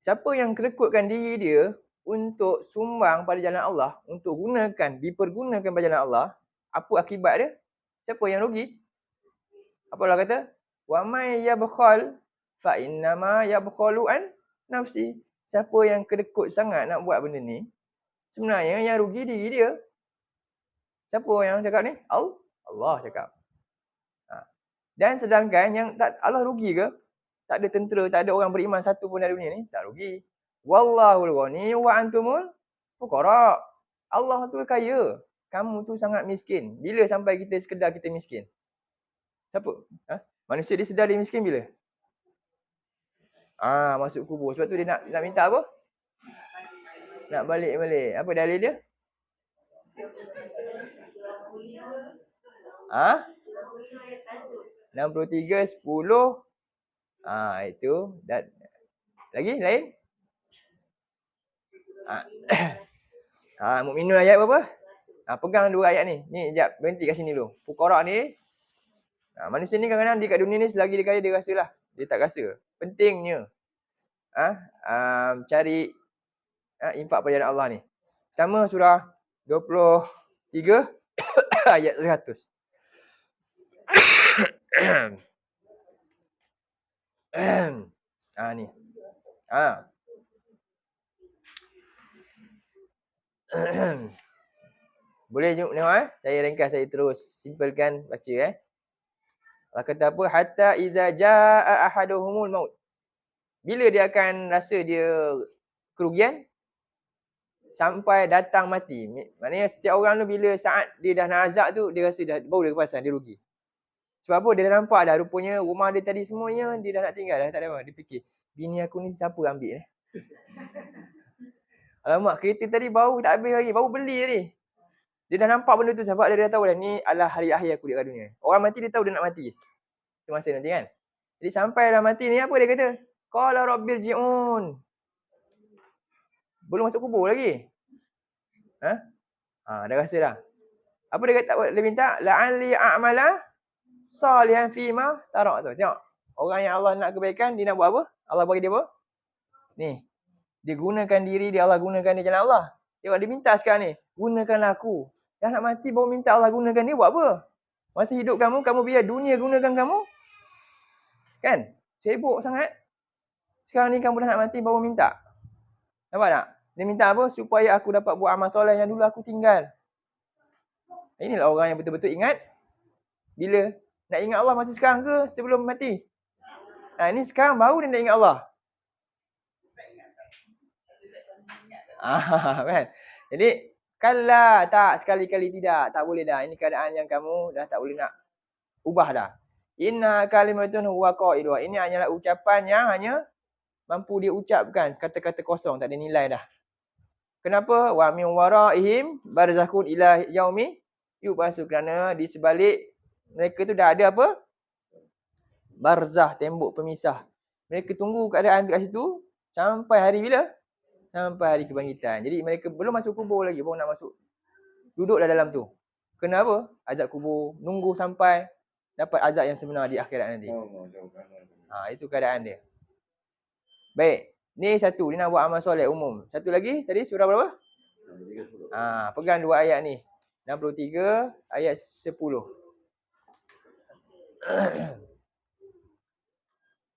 siapa yang kedekutkan diri dia untuk sumbang pada jalan Allah, untuk dipergunakan pada jalan Allah, apa akibat dia? Siapa yang rugi? Apa Allah kata? Wa may yabkhal fa innama yabkhalu an nafsi. Siapa yang kedekut sangat nak buat benda ni, sebenarnya yang rugi diri dia. Siapa yang cakap ni? Allah cakap. Dan sedangkan yang Allah rugi ke? Tak ada tentera, tak ada orang beriman satu pun dalam dunia ni, tak rugi. Wallahul ghani wa antumul fuqara. Allah tu kaya. Kamu tu sangat miskin. Bila sampai kita sekedar kita miskin? Siapa? Manusia dia sedar dia miskin bila? Masuk kubur. Sebab tu dia nak minta apa? Nak balik-balik. Apa dalil dia? 63, 10. Itu. Lagi? Lain? Mukminun ayat berapa? Pegang dua ayat ni. Ni sekejap. Berhenti kat sini dulu. Fuqara ni. Manusia ni kadang-kadang dia kat dunia ni selagi dia kaya dia rasa lah. Dia tak rasa. Pentingnya. Cari infak pada jalan Allah ni. Pertama surah 23 ayat 100. Ni. Boleh tengok saya ringkas, saya terus simpelkan baca Allah kata apa? Hatta iza jaa ahaduhumul maut. Bila dia akan rasa dia kerugian? Sampai datang mati. Maknanya setiap orang tu bila saat dia dah nak azab tu, dia rasa dah baru dia keperasan dia rugi. Sebab apa? Dia dah nampak dah rupanya rumah dia tadi semuanya dia dah nak tinggal dah, tak ada apa. Dia fikir, bini aku ni siapa ambil Alamak, kereta tadi baru tak habis lagi, baru beli tadi. Dia dah nampak benda tu sebab dia dah tahu dah ni adalah hari akhir aku di dunia. Orang mati dia tahu dia nak mati. Itu masa nanti kan. Jadi sampai dah mati ni apa dia kata? Qala rabbirji'un. Belum masuk kubur lagi. Dah rasa dah. Apa dia kata? Dia minta la'anli a'mala salihan fima tarak tu. Tengok. Orang yang Allah nak kebaikan, dia nak buat apa? Allah bagi dia apa? Ni. Dia gunakan diri dia, Allah gunakan dia jalan Allah. Tengok dia minta sekarang ni. Gunakanlah aku. Dah nak mati baru minta Allah gunakan dia, buat apa? Masa hidup kamu biar dunia gunakan kamu. Kan? Sibuk sangat. Sekarang ni kamu dah nak mati baru minta. Nampak tak? Dia minta apa? Supaya aku dapat buat amal soleh yang dulu aku tinggal. Inilah orang yang betul-betul ingat. Bila? Nak ingat Allah masa sekarang ke sebelum mati? Ini sekarang baru dia nak ingat Allah. Kan? Jadi, kalla tak, sekali-kali tidak. Tak boleh dah. Ini keadaan yang kamu dah tak boleh nak ubah dah. Inna kalimatun huwa qailuha. Ini hanyalah ucapan yang hanya mampu dia ucapkan. Kata-kata kosong, tak ada nilai dah. Kenapa? Wa min waraihim barzakhun ila yaumi yub'atsu. Kerana di sebalik mereka tu dah ada apa? Barzah, tembok pemisah. Mereka tunggu keadaan kat situ sampai hari bila? Sampai hari kebangkitan. Jadi mereka belum masuk kubur lagi, baru nak masuk. Duduklah dalam tu. Kenapa? Azab kubur. Nunggu sampai dapat azab yang sebenar di akhirat nanti. Itu keadaan dia. Baik. Ni satu. Dia nak buat amal soleh umum. Satu lagi. Tadi surah berapa? Pegang dua ayat ni. 63 ayat 10.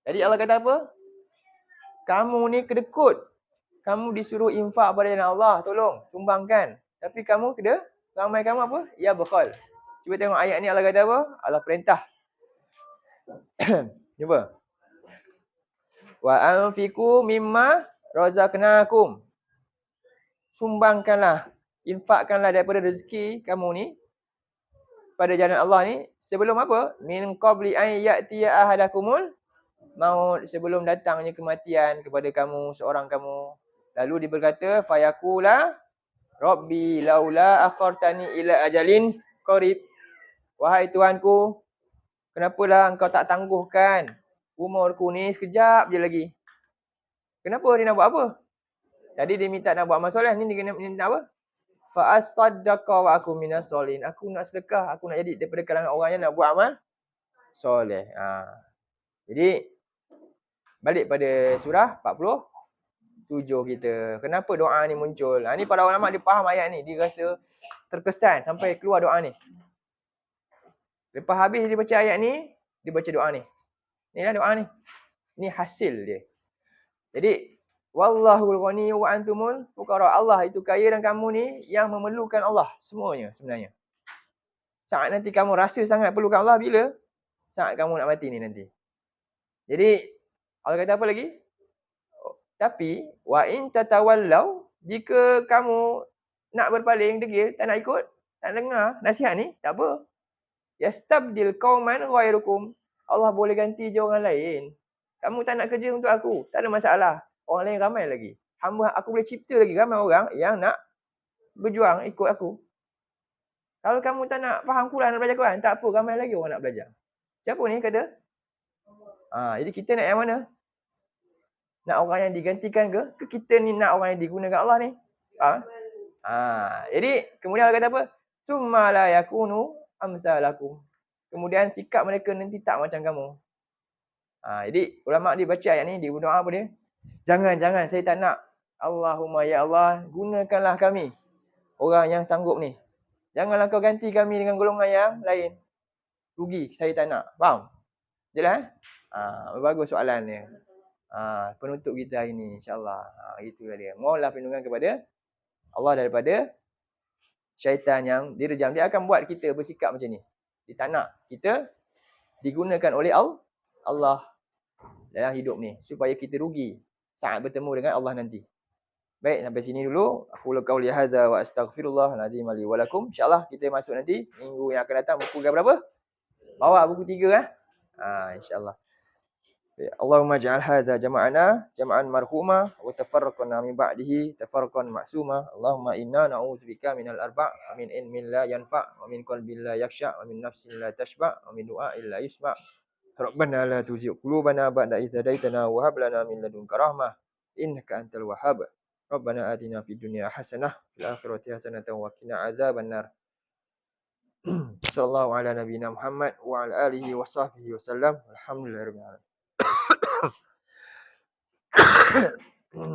Jadi Allah kata apa? Kamu ni kedekut. Kamu disuruh infak pada jalan Allah. Tolong, sumbangkan. Tapi kamu ramai kamu apa? Ya bakhal. Cuba tengok ayat ni Allah kata apa? Allah perintah. Cuba. Wa anfiqu mimma razaqnakum. Sumbangkanlah, infakkanlah daripada rezeki kamu ni pada jalan Allah ni sebelum apa? Min qabli an ya'tiya ahadakumul maut, sebelum datangnya kematian kepada kamu, seorang kamu. Lalu dia berkata, fayaqula rabbi laula akhartani ila ajalin qarib. Wahai Tuhanku, kenapalah engkau tak tangguhkan umurku ni sekejap je lagi. Kenapa dia nak buat apa? Tadi dia minta nak buat amal soleh, ni dia minta apa? Fa as-saddaqa wa aku minas solihin. Aku nak sedekah, aku nak jadi daripada kalangan orang yang nak buat amal soleh. Jadi balik pada surah 47 kita. Kenapa doa ni muncul? Ni para ulama dia faham ayat ni, dia rasa terkesan sampai keluar doa ni. Lepas habis dia baca ayat ni, dia baca doa ni. Inilah doa ni. Ni hasil dia. Jadi wallahul ghani wa antumul fuqara. Allah itu kaya dan kamu ni yang memerlukan Allah semuanya sebenarnya. Saat nanti kamu rasa sangat perlukan Allah bila? Saat kamu nak mati ni nanti. Jadi Allah kata apa lagi? Tapi wa in tatawallau, jika kamu nak berpaling degil, tak nak ikut, tak dengar nasihat ni, tak apa. Yastabdil qauman ghairukum. Allah boleh ganti je orang lain. Kamu tak nak kerja untuk aku, tak ada masalah. Orang lain ramai lagi. Hamba aku boleh cipta lagi ramai orang yang nak berjuang ikut aku. Kalau kamu tak nak faham Quran, nak belajar Quran, tak apa, ramai lagi orang nak belajar. Siapa ni kata? Jadi kita nak yang mana? Nak orang yang digantikan ke kita ni nak orang yang digunakan Allah ni? Jadi kemudian Allah kata apa? Summa la yakunu amsalakum. Kemudian sikap mereka nanti tak macam kamu. Jadi ulama dia baca ayat ni, dia berdoa apa dia? Jangan saya tak nak. Allahumma ya Allah, gunakanlah kami, orang yang sanggup ni. Janganlah kau ganti kami dengan golongan yang lain. Rugi, saya tak nak. Faham? Jelas? Bagus soalan dia. Penutup kita hari ni, insya-Allah. Itulah dia. Mohonlah perlindungan kepada Allah daripada syaitan yang direjam. Dia akan buat kita bersikap macam ni. Dia tak nak kita digunakan oleh Allah dalam hidup ni, supaya kita rugi saat bertemu dengan Allah nanti. Baik, sampai sini dulu. Aku qauli hadza wa astaghfirullahal azim li wa lakum. Insya-Allah kita masuk nanti minggu yang akan datang buku berapa? Bawa buku 3 insya-Allah. Allahumma ja'al hadza jama'ana jama'an marhuma wa tafarraqna min ba'dihi tafarraqan ma'suma. Allahumma inna na'udzubika minal arba' wa min ilmin la yanfa' wa min qalbin la yakhsha' wa min nafsin la tashba' wa min du'a'in la yusma'. Rabbana la tuzigh qulubana ba'da idh hadaitana wa hab lana min ladunka rahmah innaka antal wahhab. Rabbana atina fid dunya hasanah fil akhirati hasanatan wa qina azabannar. Sallallahu ala nabiyyina Muhammad wa ala alihi wa sahbihi wasallam. Alhamdulillahirabbil alamin.